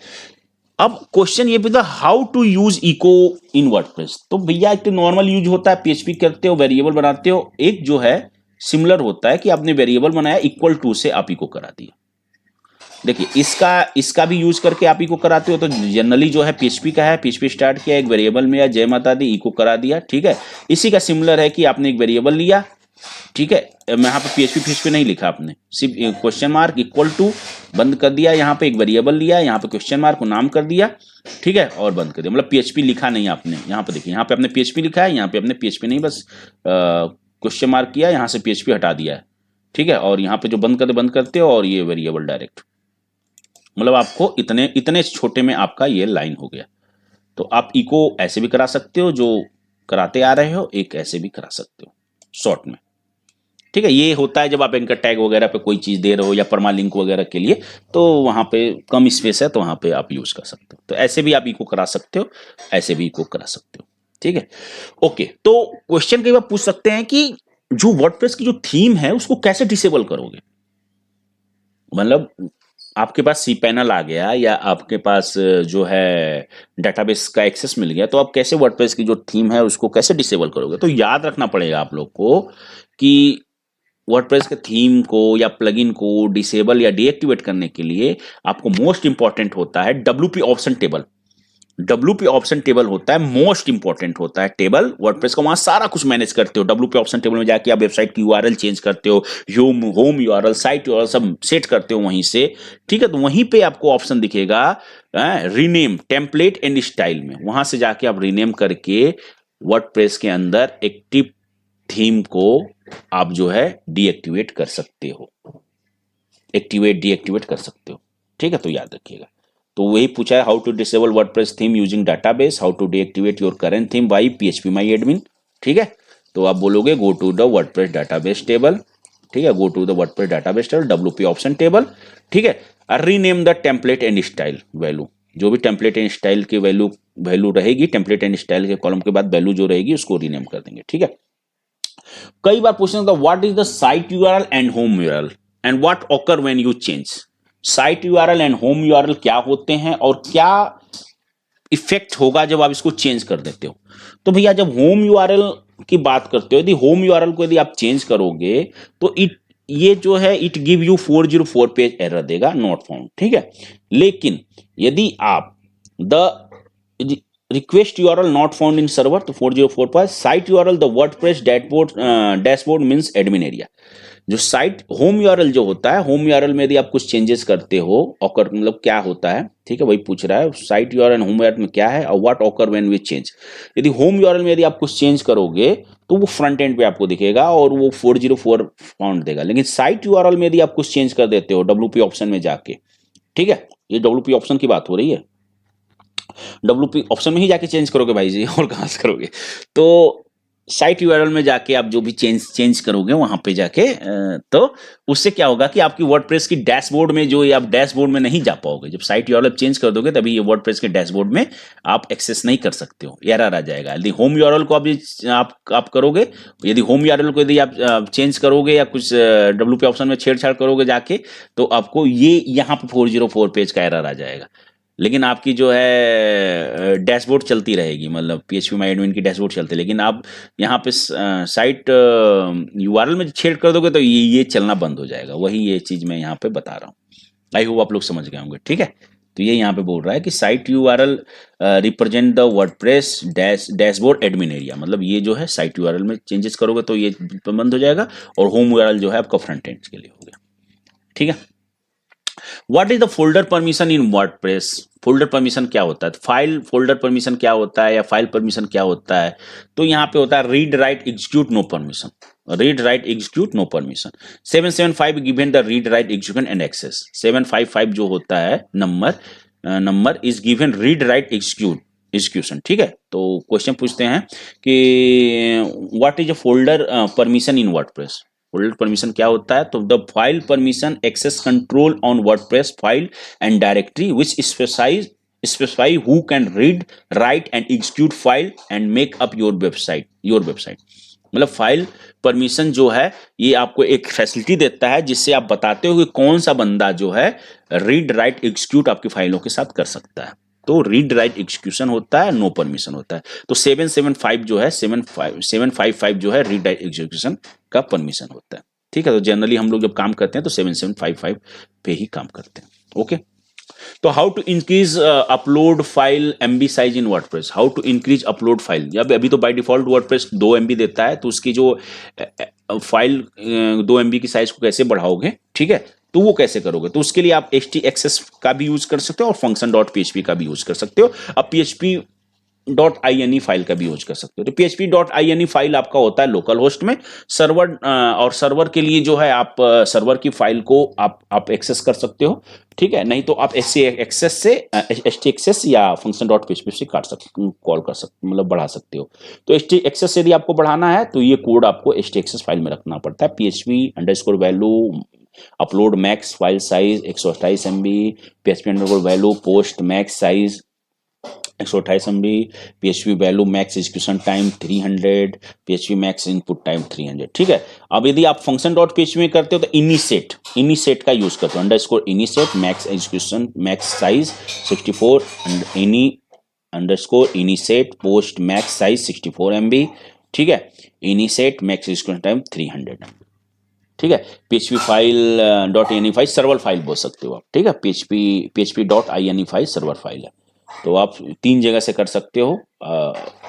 S1: अब question ये पूछा how to use echo in WordPress. तो भैया एक तो नॉर्मल यूज होता है, पीएचपी करते हो, वेरिएबल बनाते हो। एक जो है सिमिलर होता है कि आपने वेरिएबल बनाया, इक्वल टू से आप इको करा दिया। देखिए इसका भी यूज करके आप इको कराते हो। तो जनरली जो है पीएचपी का है, पीएचपी स्टार्ट किया एक वेरिएबल में, या जय माता दी इको करा दिया, ठीक है। इसी का सिमिलर है कि आपने एक वेरिएबल लिया, ठीक है, मैं यहाँ पे PHP नहीं लिखा आपने, सिर्फ क्वेश्चन मार्क इक्वल टू बंद कर दिया, यहाँ पे एक वेरिएबल लिया, यहाँ पे क्वेश्चन मार्क को नाम कर दिया, ठीक है, और बंद कर दिया। मतलब PHP लिखा नहीं आपने, यहाँ पे देखिए, यहाँ पे आपने PHP लिखा है, यहाँ पे आपने PHP नहीं, बस क्वेश्चन मार्क किया, यहाँ से PHP हटा दिया है, ठीक है, और यहाँ पे जो बंद करते हो, और ये वेरिएबल डायरेक्ट, मतलब आपको इतने छोटे में आपका ये लाइन हो गया। तो आप इको ऐसे भी करा सकते हो, जो कराते आ रहे हो, एक ऐसे भी करा सकते हो शॉर्ट में, ठीक है। ये होता है जब आप एंकर टैग वगैरह पे कोई चीज दे रहे हो या परमालिंक वगैरह के लिए, तो वहां पे कम स्पेस है, तो वहां पे आप यूज कर सकते हो। तो ऐसे भी आप इको करा सकते हो, ऐसे भी इको करा सकते हो, ठीक है। ओके, तो क्वेश्चन कई बार पूछ सकते हैं कि जो वर्डप्रेस की जो थीम है उसको कैसे डिसेबल करोगे। मतलब आपके पास cPanel आ गया, या आपके पास जो है डेटाबेस का एक्सेस मिल गया, तो आप कैसे वर्डप्रेस की जो थीम है उसको कैसे डिसेबल करोगे। तो याद रखना पड़ेगा आप लोग को कि वर्डप्रेस के थीम को या प्लगइन को डिसेबल या डीएक्टिवेट करने के लिए आपको मोस्ट इंपॉर्टेंट होता है WP option table. WP option table होता है मोस्ट इंपॉर्टेंट होता है टेबल, वर्डप्रेस का वहां सारा कुछ मैनेज करते हो। WP ऑप्शन टेबल में जाके आप वेबसाइट की URL चेंज करते हो, होम URL, साइट URL सब सेट करते हो वहीं से, ठीक है। तो वहीं पे आपको ऑप्शन दिखेगा रीनेम टेम्पलेट एंड स्टाइल में, वहां से जाके आप रीनेम करके वर्डप्रेस के अंदर एक्टिव थीम को आप जो है डीएक्टिवेट कर सकते हो, डीएक्टिवेट कर सकते हो, ठीक है। तो याद रखिएगा। तो वही पूछा है, how to disable WordPress theme using database, how to deactivate your current theme by phpMyAdmin, ठीक है। तो आप बोलोगे go to the WordPress database table, ठीक है, go to the WordPress database table, WP option table, ठीक है, और rename the template and style value, जो भी टेम्पलेट एंड स्टाइल की वैल्यू रहेगी, टेम्पलेट एंड स्टाइल के कॉलम के बाद वैल्यू जो रहेगी उसको रीनेम कर देंगे, ठीक है। कई बार पूछना होगा what is the site URL and home URL and what occur when you change. Site URL and home URL क्या होते हैं और क्या इफेक्ट होगा जब आप इसको चेंज कर देते हो। तो भैया जब होम URL की बात करते हो, यदि होम URL को यदि आप चेंज करोगे तो ये जो है it give you 404 page error देगा, नॉट फाउंड, ठीक है। लेकिन यदि आप the request URL not found in server, तो 404 पर site URL the WordPress dashboard means admin area. जो साइट होम URL जो होता है, होम URL में यदि आप कुछ चेंजेस करते हो, ऑकर मतलब क्या होता है, ठीक है, वही पूछ रहा है साइट URL होम URL में क्या है, और what occur when we change. यदि होम URL में यदि आप कुछ चेंज करोगे तो वो फ्रंट एंड पे आपको दिखेगा और वो 404 फाउंड देगा। लेकिन साइट URL में यदि आप कुछ चेंज कर देते हो WP ऑप्शन में जाके, ठीक है, ये WP ऑप्शन की बात हो रही है, WP ऑप्शन में ही जाके चेंज करोगे भाई जी, और कहां से करोगे। तो साइट URL में जाके आप जो भी चेंज करोगे वहां पे जाके, तो उससे क्या होगा कि आपकी वर्डप्रेस की डैशबोर्ड में जो आप डैशबोर्ड में नहीं जा पाओगे। जब साइट URL चेंज कर दोगे तभी ये वर्डप्रेस के डैशबोर्ड में आप एक्सेस नहीं कर सकते हो, एरर आ जाएगा। यदि होम URL को आप करोगे, यदि होम URL को यदि आप चेंज करोगे या कुछ WP ऑप्शन में छेड़छाड़ करोगे जाके, तो आपको ये यहाँ पे 404 पेज का एरर आ जाएगा। लेकिन आपकी जो है डैशबोर्ड चलती रहेगी, मतलब phpMyAdmin की डैशबोर्ड चलती है, लेकिन आप यहाँ पे साइट URL में छेड़ कर दोगे तो ये चलना बंद हो जाएगा। वही ये चीज मैं यहाँ पे बता रहा हूँ, आई होप आप लोग समझ गए होंगे, ठीक है। तो ये यहाँ पे बोल रहा है कि site URL represent the WordPress dashboard admin area, मतलब ये जो है साइट URL में चेंजेस करोगे तो ये बंद हो जाएगा, और होम URL जो है आपका फ्रंट एंड के लिए हो गया, ठीक है। What is the folder permission in WordPress. Folder permission क्या होता है, फाइल फोल्डर परमिशन क्या होता है, या फाइल परमिशन क्या होता है। तो यहाँ पे होता है read write execute no permission, read write execute no permission. 775 given the read write execution and access. 755 जो होता है number is given read write execution, ठीक है। तो क्वेश्चन पूछते हैं कि what is a folder permission in WordPress. Folder permission क्या होता है, तो the file permission access control on WordPress file and directory which specify who can read write and execute file and make up your website. मतलब file permission जो है ये आपको एक फैसिलिटी देता है जिससे आप बताते हो कि कौन सा बंदा जो है रीड राइट एग्जीक्यूट आपकी फाइलों के साथ कर सकता है। तो रीड राइट एग्जीक्यूशन होता है, नो परमिशन होता है। तो 775 जो है 755 जो है रीड राइट एग्जीक्यूशन का परमिशन होता है, ठीक है। तो जनरली हम लोग जब काम करते हैं तो 7755 पे ही काम करते हैं, ओके। तो how to increase upload file MB size in WordPress. How to increase upload file, जब अभी तो बाय डिफॉल्ट वर्डप्रेस 2 MB देता है, तो उसकी जो फाइल 2 MB की साइज को कैसे बढ़ाओगे, ठीक है, तो वो कैसे करोगे, तो उसके लिए आप htaccess का भी यूज कर सकते हो और function.php का भी यूज कर सकते हो। अब php.ini फाइल का भी यूज कर सकते हो। तो php.ini फाइल आपका होता है लोकल होस्ट में, सर्वर और सर्वर के लिए जो है आप सर्वर की फाइल को आप एक्सेस कर सकते हो, ठीक है, नहीं तो आप htaccess से htaccess या function.php से काट सकते, कॉल कर सकते, मतलब बढ़ा सकते हो। तो htaccess यदि आपको बढ़ाना है तो ये कोड आपको htaccess फाइल में रखना पड़ता है, php_value upload max file size 128 MB, php_value post max size 128 MB, php value max execution time 300, php max input time 300, ठीक है। अब यदि आप फंक्शन डॉट php में करते हो तो इनिसेट का यूज करते हो, underscore ini set max execution max size 64 underscore ini set post max size 64 MB, ठीक है, ini set max execution time 300 MB, ठीक है। php file dot ini file server file बोल सकते हो आप, ठीक है, php dot ini file server file है। तो आप 3 जगह से कर सकते हो।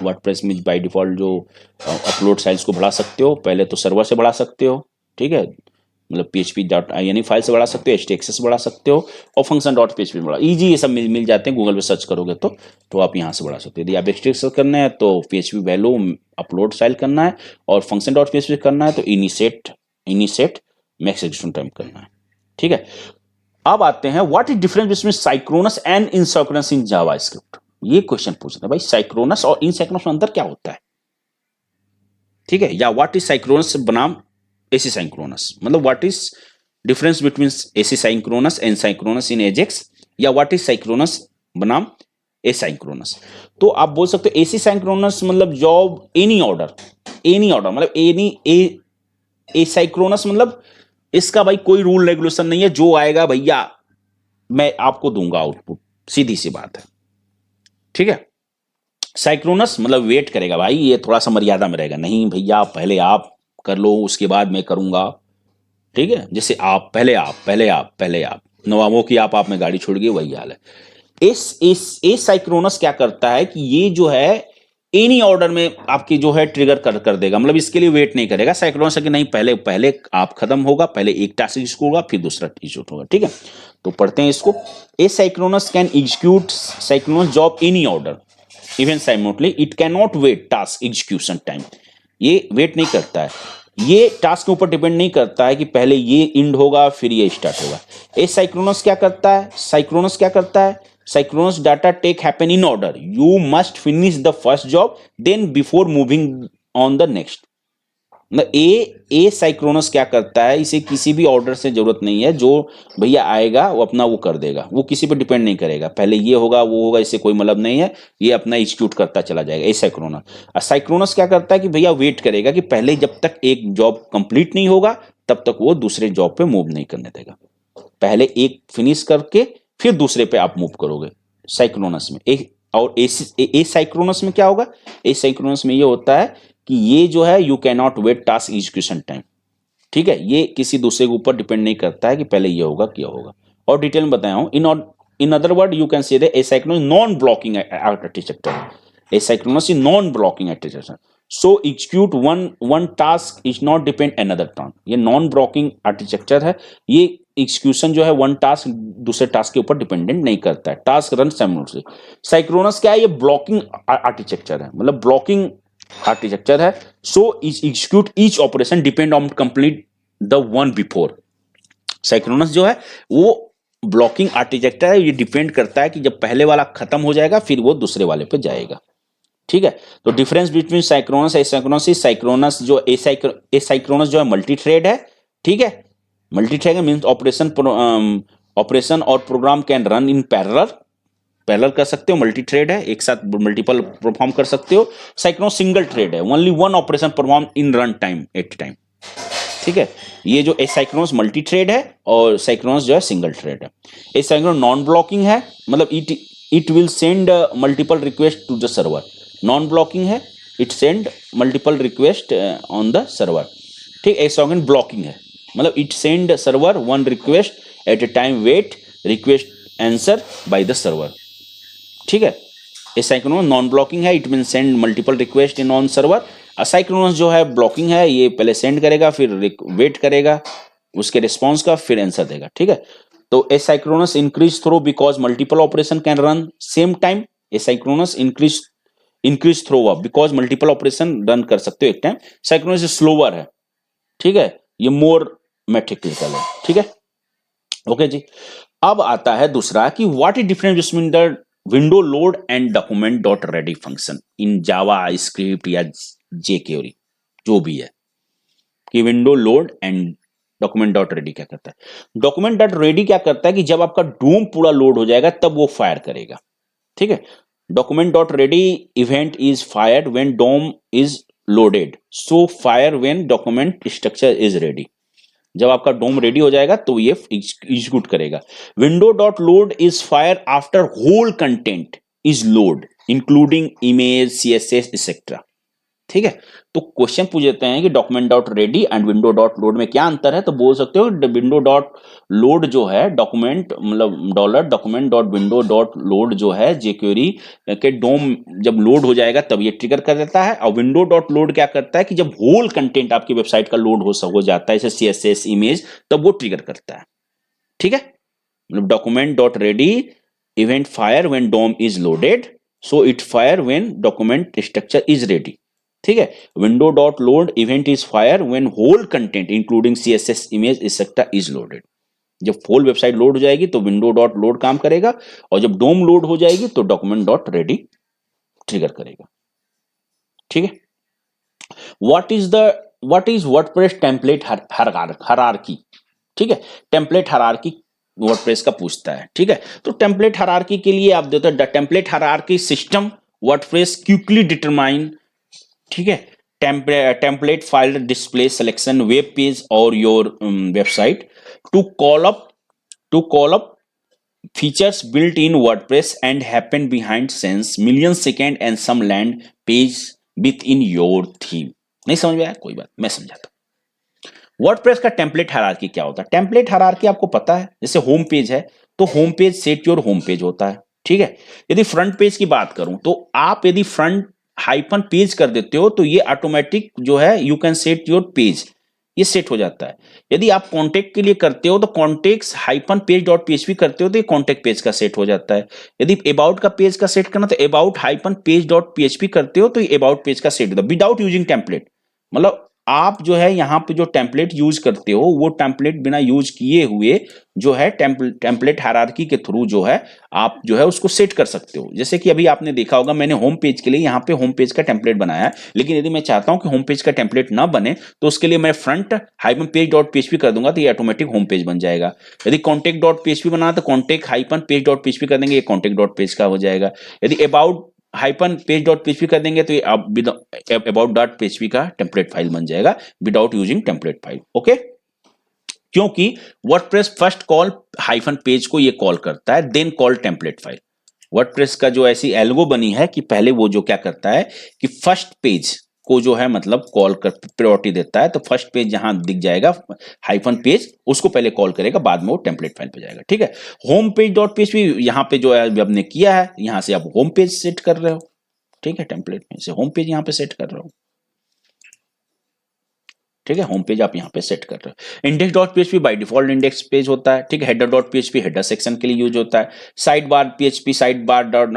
S1: वर्डप्रेस में बाय डिफॉल्ट जो अपलोड साइज को बढ़ा सकते हो, पहले तो सर्वर से बढ़ा सकते हो, ठीक है, मतलब php.ini फाइल से बढ़ा सकते हो, htaccess बढ़ा सकते हो और function.php में बढ़ा, इजी ये सब मिल जाते हैं, गूगल पे सर्च करोगे तो आप यहाँ से बढ़ा सकते हो। यदि आप htaccess करना है तो php वैल्यू अपलोड फाइल करना है और function.php करना है तो इनिसेट मैक्स एग्जीक्यूशन टाइम करना है, ठीक है। अब आते हैं what is difference between synchronous and asynchronous in JavaScript. ये क्वेश्चन पूछते हैं भाई साइक्रोनस और इनसाइक्रोनस में अंतर क्या होता है, ठीक है, या व्हाट इज साइक्रोनस बनाम एसिसाइक्रोनस, मतलब what is difference between asynchronous and synchronous in Ajax, या व्हाट इज साइक्रोनस बनाम एसाइक्रोनस। तो आप बोल सकते हो एसिसाइक्रोनस मतलब जॉब एनी ऑर्डर मतलब एनी एसाइक्रोनस मतलब इसका भाई कोई रूल रेगुलेशन नहीं है, जो आएगा भैया मैं आपको दूंगा आउटपुट, सीधी सी बात है, ठीक है। साइक्रोनस मतलब वेट करेगा भाई, ये थोड़ा सा मर्यादा में रहेगा, नहीं भैया पहले आप कर लो उसके बाद मैं करूंगा, ठीक है, जैसे आप पहले आप नवाबों की आप में गाड़ी छोड़ गई, वही हाल है। इस साइक्रोनस क्या करता है कि ये जो है एनी ऑर्डर में आपकी जो है ट्रिगर कर देगा, मतलब इसके लिए वेट नहीं करेगा साइक्रोनस कि नहीं पहले आप खत्म होगा, पहले एक टास्क एग्जीक्यूट होगा फिर दूसरा एग्जीक्यूट होगा, ठीक है। तो पढ़ते हैं इसको। Asynchronous can execute synchronous job any order even simultaneously, it can not wait task execution time, ये वेट नहीं करता है, ये टास्क के ऊपर डिपेंड नहीं करता है कि पहले ये एंड होगा फिर ये स्टार्ट होगा। ए साइक्रोनस क्या करता है, Synchronous data take happen in order. You must finish the first job, then before moving on the next. A synchronous क्या करता है, इसे किसी भी ऑर्डर से जरूरत नहीं है, जो भैया आएगा वो अपना वो कर देगा, वो किसी पे डिपेंड नहीं करेगा, पहले ये होगा वो होगा, इससे कोई मतलब नहीं है, ये अपना एग्जीक्यूट करता चला जाएगा। ए साइक्रोनस साइक्रोनस क्या करता है कि भैया वेट करेगा कि पहले जब तक एक जॉब कंप्लीट नहीं होगा तब तक वो दूसरे जॉब पे मूव नहीं करने देगा, पहले एक फिनिश करके फिर दूसरे पे आप मूव करोगे साइक्रोनस में। और ए साइक्रोनस में क्या होगा, ए साइक्रोनस में ये होता है कि ये जो है you can not wait task execution time, ठीक है, ये किसी दूसरे के ऊपर डिपेंड नहीं करता है कि पहले ये होगा क्या होगा। और डिटेल में बताया हूं, in other word you can say that asynchronous non blocking architecture, asynchronous is non blocking architecture, so execute one task is not depend another task, ये नॉन ब्लॉकिंग आर्किटेक्चर है, ये एग्जीक्यूशन जो है वन टास्क दूसरे task के ऊपर dependent नहीं करता है, टास्क रन साइमल्टेनियसली। साइक्रोनस क्या है, ये ब्लॉकिंग आर्किटेक्चर है, मतलब ब्लॉकिंग आर्किटेक्चर है, so execute each operation depend on complete the one before. Synchronous जो है वो ब्लॉकिंग आर्किटेक्चर है, ये डिपेंड करता है कि जब पहले वाला खत्म हो जाएगा फिर वो दूसरे वाले पे जाएगा, ठीक है। तो difference between synchronous asynchronous, synchronous जो एसाइक्रोनस जो है मल्टी थ्रेड है, ठीक है, मल्टी थ्रेड मींस ऑपरेशन और program can run in parallel कर सकते हो, मल्टी थ्रेड है, एक साथ मल्टीपल परफॉर्म कर सकते हो। साइक्रोनस सिंगल थ्रेड है, only one operation perform in run time at time, ठीक है। ये जो एसाइक्रोनस मल्टी थ्रेड है और साइक्रोनस जो है सिंगल थ्रेड है। एसाइक्रोनस नॉन ब्लॉकिंग है, मतलब it will send multiple request to the server, non blocking है, it send multiple request on the server, ठीक। एसाइक्रोनस ब्लॉकिंग है, मतलब it send server one request at a time, wait request answer by the server, ठीक है। Asynchronous non blocking है, it mean send multiple request in on server asynchronous जो है blocking है, ये पहले सेंड करेगा, फिर वेट करेगा उसके रिस्पॉन्स का, फिर आंसर देगा, ठीक है। तो asynchronous increase throw because multiple operation can run same time. Asynchronous increase throw हुआ बिकॉज मल्टीपल ऑपरेशन रन कर सकते हो एक टाइम। साइक्रोनस स्लोअर है, ठीक है, ये मोर मैट्रिक्लिकल है, ठीक है। ओके जी। अब आता है दूसरा कि what is difference between the window load and document dot ready function in Java script या जेक्वेरी, जो भी है, कि window load and document dot ready क्या करता है। डॉक्यूमेंट डॉट रेडी क्या करता है कि जब आपका डोम पूरा लोड हो जाएगा तब वो फायर करेगा, ठीक है। Document dot ready event is fired when DOM is loaded, so fire when document structure is ready. जब आपका डोम रेडी हो जाएगा तो ये एग्जीक्यूट करेगा। Window dot load is fire after whole content is load including image, CSS etcetera, ठीक है। तो क्वेश्चन पूछ देते हैं कि document dot ready and window dot load में क्या अंतर है, तो बोल सकते हो विंडो डॉट लोड जो है डॉक्यूमेंट मतलब dollar document dot window dot load जो है जेक्वेरी के डोम जब लोड हो जाएगा तब ये ट्रिगर कर देता है, और विंडो डॉट लोड क्या करता है कि जब होल कंटेंट आपकी वेबसाइट का लोड हो जाता है जैसे सीएसएस इमेज, तब वो ट्रिगर करता है, ठीक है। मतलब document dot ready event fire when DOM is loaded, so it fire when document structure is ready, ठीक है। Window dot load event is fire when whole content including CSS image etcetera is loaded. जब whole website load हो जाएगी तो window dot load काम करेगा, और जब डोम लोड हो जाएगी तो डॉक्यूमेंट डॉट रेडी ट्रिगर करेगा, ठीक है। What is WordPress template hierarchy, ठीक है। टेम्पलेट हायरार्की वर्डप्रेस का पूछता है, ठीक है। तो टेम्पलेट हायरार्की के लिए आप देते हो the template hierarchy system WordPress quickly determine, ठीक है, template file display selection web page और your website to call up features built in WordPress and happen behind sense million second and some land page within your theme. नहीं समझ में आया, कोई बात, मैं समझाता हूं। वर्डप्रेस का टेम्पलेट हायरार्की क्या होता है। टेम्पलेट हायरार्की आपको पता है, जैसे होम पेज है तो home page set your home page होता है, ठीक है। यदि फ्रंट पेज की बात करूं तो आप यदि फ्रंट हाइपन पेज कर देते हो तो ये ऑटोमेटिक जो है you can set your page, ये सेट हो जाता है। यदि आप कॉन्टेक्ट के लिए करते हो तो contact hyphen page dot PHP करते हो तो ये कॉन्टेक्ट पेज का सेट हो जाता है। यदि अबाउट का पेज का सेट करना तो about hyphen page dot PHP करते हो तो ये अबाउट पेज का सेट होता है विदाउट यूजिंग टेम्पलेट। मतलब आप जो है यहाँ पे जो टेम्पलेट यूज करते हो वो टेम्पलेट बिना यूज किए हुए जो है टेम्पलेट हायरार्की के थ्रू जो है आप जो है उसको सेट कर सकते हो। जैसे कि अभी आपने देखा होगा मैंने होम पेज के लिए यहाँ पे होम पेज का टेम्पलेट बनाया है, लेकिन यदि मैं चाहता हूं कि होम पेज का टेम्पलेट ना बने तो उसके लिए मैं front hyphen page dot PHP कर दूंगा तो ये ऑटोमेटिक होम पेज बन जाएगा। यदि कॉन्टेक्ट डॉट पीएचपी बनाना तो contact hyphen page dot PHP कर देंगे, ये कॉन्टेक्ट डॉट पेज का हो जाएगा। यदि about hyphen page dot PHP कर देंगे तो ये अबाउट डॉट पीएचपी का टेम्पलेट फाइल बन जाएगा without using template file, okay. क्योंकि WordPress first call hyphen page को ये कॉल करता है then call template file. WordPress का जो ऐसी एल्गो बनी है कि पहले वो जो क्या करता है कि फर्स्ट पेज को जो है मतलब कॉल कर प्रायोरिटी देता है, तो फर्स्ट पेज जहां दिख जाएगा हाइफन पेज उसको पहले कॉल करेगा, बाद में वो टेम्पलेट फाइल पे जाएगा, ठीक है। होम पेज डॉट पेज भी यहाँ पे जो है आपने किया है, यहां से आप होम पेज सेट कर रहे हो, ठीक है। टेम्पलेट में से होम पेज यहाँ पे सेट कर रहे हो, ठीक है। होम पेज आप यहाँ पे सेट कर रहे हो। Index dot PHP by default index page होता है, ठीक है। Header dot PHP header section के लिए यूज होता है। साइड बार PHP side bar dot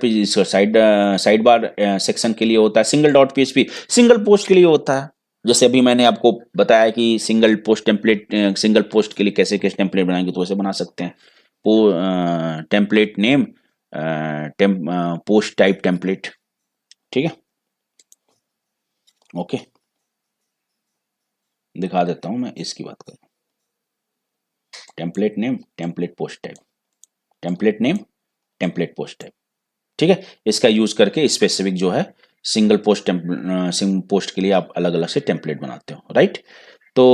S1: PHP side bar section के लिए होता है। Single dot PHP single post के लिए होता है। जैसे अभी मैंने आपको बताया कि single post template single post के लिए कैसे कैसे टेम्पलेट बनाएंगे, तो वैसे बना सकते हैं। Template name post type template, ठीक है, ओके। दिखा देता हूं मैं, इसकी बात करूं। Template name template post type, template name template post type, ठीक है। इसका यूज करके स्पेसिफिक जो है सिंगल पोस्ट पोस्ट के लिए आप अलग अलग से टेम्पलेट बनाते हो, राइट। तो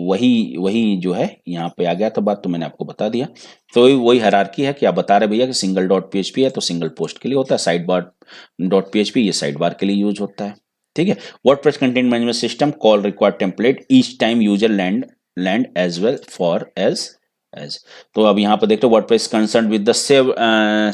S1: वही जो है यहाँ पे आ गया था बात, तो मैंने आपको बता दिया। तो वही हायरार्की है कि आप बता रहे भैया कि सिंगल डॉट पीएचपी है तो सिंगल पोस्ट के लिए होता है, साइड बार डॉट पीएचपी ये साइड बार के लिए यूज होता है, ठीक है। WordPress content management system call required template each time user land as well for as as. तो अब यहाँ पर देखते हो WordPress concern with the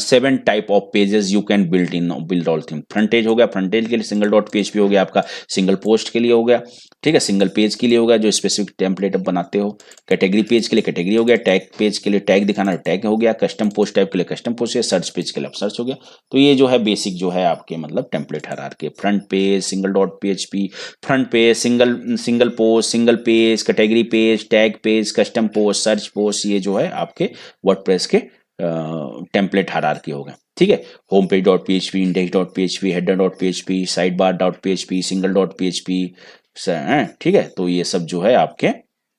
S1: 7 type of pages you can build all theme. Frontage हो गया, फ्रंटेज के लिए सिंगल डॉट पीएचपी हो गया आपका, सिंगल पोस्ट के लिए हो गया, ठीक है, सिंगल पेज के लिए हो गया जो स्पेसिफिक टेम्पलेट आप बनाते हो, कैटेगरी पेज के लिए कैटेगरी हो गया, टैग पेज के लिए टैग दिखाना टैग हो गया, कस्टम पोस्ट टाइप के लिए कस्टम पोस्ट, सर्च पेज के लिए सर्च हो गया। तो ये जो है बेसिक जो है आपके मतलब template hierarchy, front page single dot PHP, front page single post, single page, category page, tag page, custom post, search post, ये जो है आपके वर्डप्रेस के टेम्पलेट हायरार्की हो गए, ठीक है। Home page dot PHP, index dot PHP, header dot PHP, side bar dot PHP, single dot PHP, ठीक है। तो ये सब जो है आपके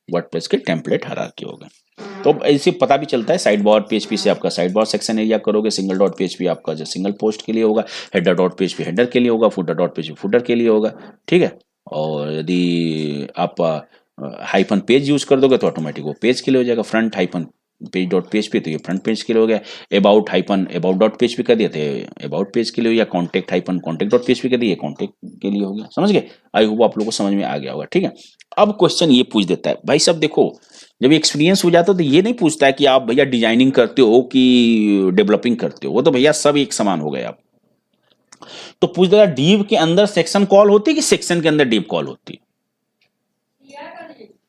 S1: वर्डप्रेस के टेम्पलेट हायरार्की हो गए। तो ऐसे पता भी चलता है साइड बार पीएचपी से आपका साइड बार सेक्शन एरिया करोगे, सिंगल डॉट पीएचपी आपका जो सिंगल पोस्ट के लिए होगा, हेडर डॉट पीएचपी हेडर के लिए होगा, फुटर डॉट पीएचपी फुटर के लिए होगा, ठीक है। और यदि आप हाइफन पेज यूज कर दोगे तो ऑटोमेटिक वो पेज के लिए हो जाएगा, front hyphen page dot PHP तो ये फ्रंट पेज के लिए हो गया, about hyphen about dot PHP कर दिया तो अबाउट पेज के लिए, या contact hyphen contact dot PHP कर दिया कॉन्टेक्ट के लिए हो गया। समझ गए? आई होप आप लोगों को समझ में आ गया होगा, ठीक है। अब क्वेश्चन ये पूछ देता है भाई सब देखो, जब एक्सपीरियंस हो जाता है तो ये नहीं पूछता है कि आप भैया डिजाइनिंग करते हो कि डेवलपिंग करते हो, वो तो भैया सब एक समान हो गए आप। तो पूछ देगा डिव के अंदर सेक्शन कॉल होती है कि सेक्शन के अंदर डिव कॉल होती है?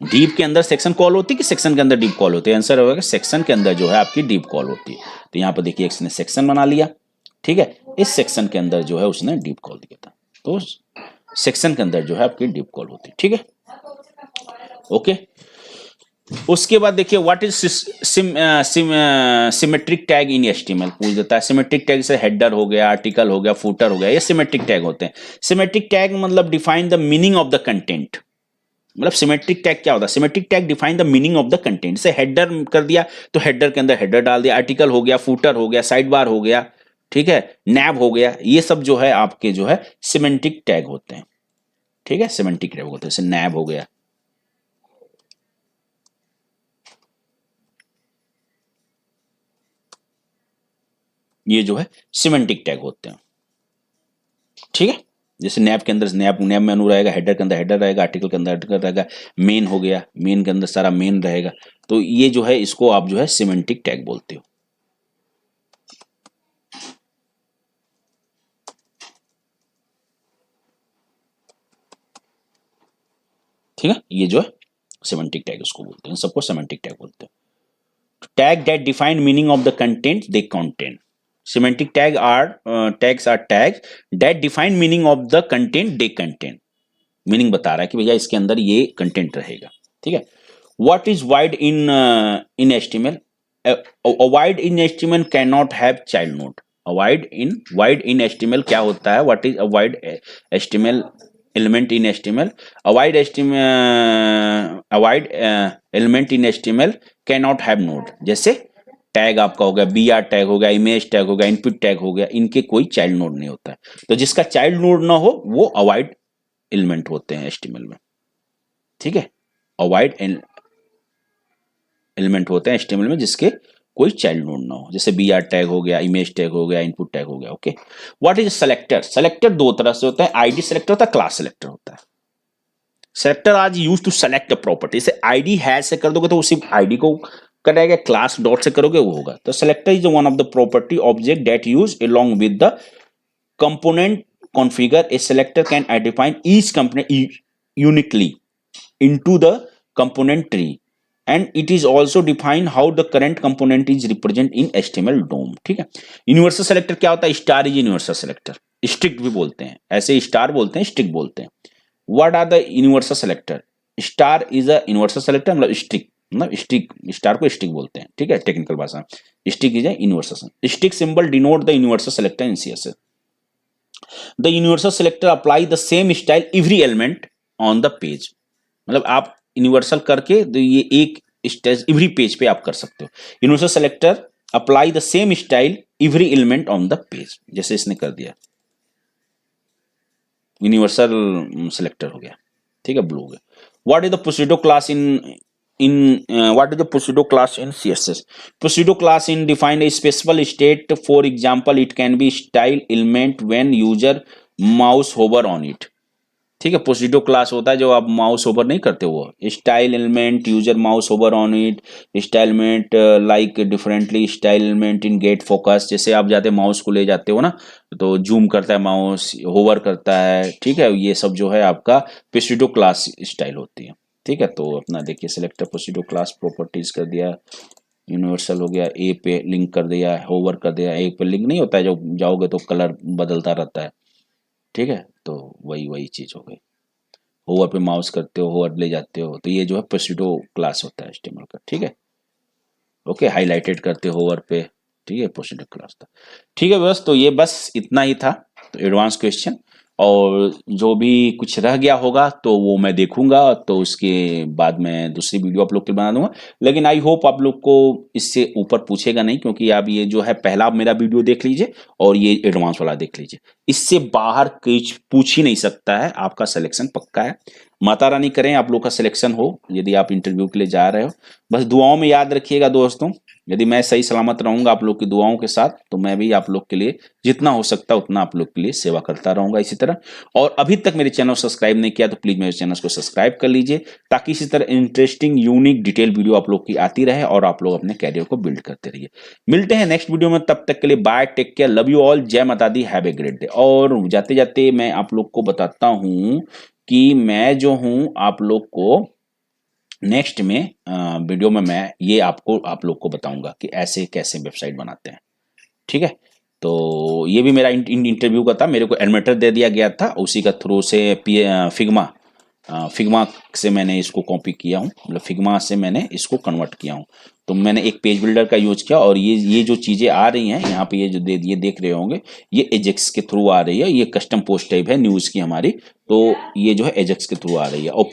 S1: डिव के अंदर सेक्शन कॉल होती है कि सेक्शन के अंदर डिव कॉल होती है? आंसर होगा सेक्शन के अंदर जो है आपकी डिव कॉल होती है। तो यहाँ पर देखिए इसने सेक्शन बना लिया, ठीक है, इस सेक्शन के अंदर जो है उसने डिव कॉल दिया था, तो सेक्शन के अंदर जो है आपकी डिव कॉल होती है, ठीक है, ओके। उसके बाद देखिए what is symmetric tag in HTML पूछ देता है। सिमेट्रिक टैग से हेडर हो गया, आर्टिकल हो गया, फुटर हो गया, ये सिमेट्रिक टैग होते हैं। सिमेट्रिक टैग मतलब define the meaning of the content, मतलब सिमेट्रिक टैग क्या होता है? Symmetric tag define the meaning of the content. से हेडर कर दिया तो हेडर के अंदर हेडर डाल दिया, आर्टिकल हो गया, फुटर हो गया, साइड बार हो गया, ठीक है, नैब हो गया, ये सब जो है आपके जो है सिमेंटिक टैग होते हैं, ठीक है, सिमेंटिक टैग होते हैं। जैसे नैब हो गया, ये जो है सिमेंटिक टैग होते हैं, ठीक है। जैसे नैब के अंदर नैब मेनू रहेगा, हेडर के अंदर हेडर रहेगा, आर्टिकल के अंदर आर्टिकल रहेगा, मेन हो गया, मेन के अंदर सारा मेन रहेगा। तो ये जो है इसको आप जो है सिमेंटिक टैग बोलते हो, ठीक है। ये जो है सिमेंटिक टैग उसको बोलते हैं, सबको सिमेंटिक टैग बोलते हैं। Tag that define meaning of the content they contain. Semantic tag are tags are tags that define meaning of the content they contain. Meaning बता रहा है कि भैया इसके अंदर ये कंटेंट रहेगा, ठीक है। What is void in HTML? A void in HTML cannot have child node. A void in HTML क्या होता है? What is a void HTML element in HTML? A void element in HTML cannot have node. जैसे tag आपका हो गया, BR tag हो गया, image tag हो गया, इनपुट टैग हो गया, इनके कोई चाइल्ड नोड नहीं होता है। तो जिसका चाइल्ड नोड ना हो वो अवॉइड एलिमेंट होते हैं HTML में, ठीक है। अवॉइड एलिमेंट होते हैं HTML में जिसके कोई चाइल्ड नोड ना हो, जैसे BR टैग हो गया, इमेज टैग हो गया, इनपुट टैग हो गया, okay. What is selector? Selector दो तरह से होता है, आईडी सेलेक्टर होता है, क्लास सेलेक्टर होता है। Selector is use to select a property, जैसे आईडी हैश से कर दोगे तो सिर्फ आईडी को करेगा, क्लास डॉट से करोगे वो होगा। तो selector is one of the property object that use along with the component configure. A selector can identify each component uniquely into the component tree and it is also define how the current component is represent in HTML डोम, ठीक है। Universal selector क्या होता है? Star is universal selector, strict भी बोलते हैं, ऐसे star बोलते हैं, स्ट्रिक्ट बोलते हैं। What are the universal selector? Star is a universal selector, मतलब स्ट्रिक्ट, मतलब स्टिक, स्टार को स्टिक बोलते हैं, ठीक है, टेक्निकल भाषा में। Stick is universal, stick symbol denote the universal selector in CSS। The universal selector apply the same style every element on the page, मतलब आप यूनिवर्सल करके तो ये एक स्टेज एवरी पेज पे आप कर सकते हो। Universal selector apply the same style every element on the page, जैसे इसने कर दिया, यूनिवर्सल सेलेक्टर हो गया, ठीक है, ब्लू हो गया। What is the pseudo class what is the pseudo class in CSS? Pseudo class in define a special state. For example, it can be style element when user mouse hover on it, ठीक है। पोस्टिडो class होता है जो आप mouse over नहीं करते, वो style element user mouse over on it, style element like differently, style element in get focus, जैसे आप जाते माउस को ले जाते हो ना तो जूम करता है माउस, होवर करता है, ठीक है। ये सब जो है आपका पोस्टिडो क्लास स्टाइल होती है, ठीक है। तो अपना देखिए सिलेक्टर पोस्टिडो क्लास प्रॉपर्टीज कर दिया, यूनिवर्सल हो गया, ए पे लिंक कर दिया, होवर कर दिया। ए पे लिंक नहीं होता है, जो जाओगे तो कलर बदलता रहता है, ठीक है। तो वही वही चीज हो गई, होवर पे माउस करते हो, होवर ले जाते हो, तो ये जो है पोस्टिडो क्लास होता है HTML का, ठीक है। ओके, हाईलाइटेड करते हो होवर पे, ठीक है, पोस्टिडो क्लास था, ठीक है। बस तो ये बस इतना ही था, तो एडवांस क्वेश्चन, और जो भी कुछ रह गया होगा तो वो मैं देखूंगा, तो उसके बाद मैं दूसरी वीडियो आप लोग के लिए बना दूंगा। लेकिन आई होप आप लोग को इससे ऊपर पूछेगा नहीं, क्योंकि आप ये जो है पहला मेरा वीडियो देख लीजिए और ये एडवांस वाला देख लीजिए, इससे बाहर कुछ पूछ ही नहीं सकता है, आपका सिलेक्शन पक्का है। माता रानी करें आप लोग का सिलेक्शन हो, यदि आप इंटरव्यू के लिए जा रहे हो। बस दुआओं में याद रखिएगा दोस्तों, यदि मैं सही सलामत रहूंगा आप लोग की दुआओं के साथ, तो मैं भी आप लोग के लिए जितना हो सकता उतना आप लोग के लिए सेवा करता रहूंगा इसी तरह। और अभी तक मेरे चैनल सब्सक्राइब नहीं किया तो प्लीज मेरे चैनल को सब्सक्राइब कर लीजिए, ताकि इसी तरह इंटरेस्टिंग यूनिक डिटेल वीडियो आप लोग की आती रहे और आप लोग अपने कैरियर को बिल्ड करते रहिए। मिलते हैं नेक्स्ट वीडियो में, तब तक के लिए bye, take care, love you all, जय माता दी, हैव ए ग्रेट डे। और जाते जाते मैं आप लोग को बताता हूं कि मैं जो हूं आप लोग को नेक्स्ट में वीडियो में मैं ये आप लोग को बताऊंगा कि ऐसे कैसे वेबसाइट बनाते हैं, ठीक है। तो ये भी मेरा इंटरव्यू का था, मेरे को एडमिटर दे दिया गया था, उसी का थ्रू से फिग्मा से मैंने इसको कॉपी किया हूँ, मतलब फिग्मा से मैंने इसको कन्वर्ट किया हूँ। तो मैंने एक पेज बिल्डर का यूज किया, और ये जो चीज़ें आ रही हैं यहाँ पे, ये जो ये देख रहे होंगे, ये एजेक्स के थ्रू आ रही है, ये कस्टम पोस्ट टाइप है न्यूज़ की हमारी, तो ये जो है एजेक्स के थ्रू आ रही है। और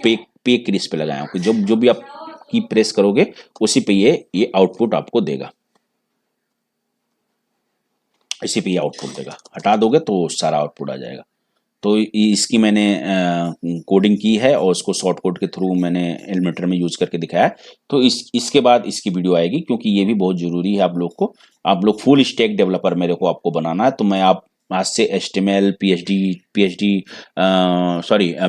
S1: पे क्रिस पे लगाया हूँ, जो भी आप की प्रेस करोगे उसी पे ये आउटपुट आपको देगा, इसी पे ये आउटपुट देगा, हटा दोगे तो सारा आउटपुट आ जाएगा। तो इसकी मैंने कोडिंग की है और उसको शॉर्ट कोड के थ्रू मैंने एलिमेंटर में यूज करके दिखाया है। तो इसके बाद इसकी वीडियो आएगी, क्योंकि ये भी बहुत जरूरी है आप लोग को। आप लोग फुल स्टैक डेवलपर मेरे को आपको बनाना है, तो मैं आप आज से HTML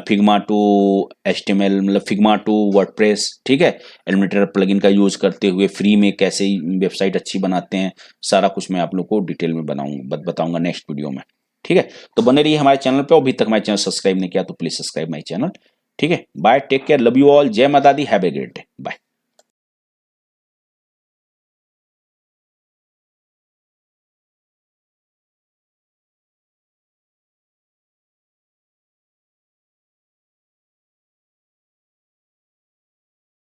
S1: फिग्मा टू HTML, मतलब फिग्मा टू वर्डप्रेस, ठीक है, एलिमेंटर प्लगइन का यूज करते हुए फ्री में कैसे वेबसाइट अच्छी बनाते हैं, सारा कुछ मैं आप लोग को डिटेल में बताऊंगा नेक्स्ट वीडियो में, ठीक है। तो बने रहिए हमारे चैनल पे, अभी तक हमारे चैनल सब्सक्राइब नहीं किया तो प्लीज सब्सक्राइब माय चैनल, ठीक है। Bye, take care, love you all, जय माता दी, have a great day, bye.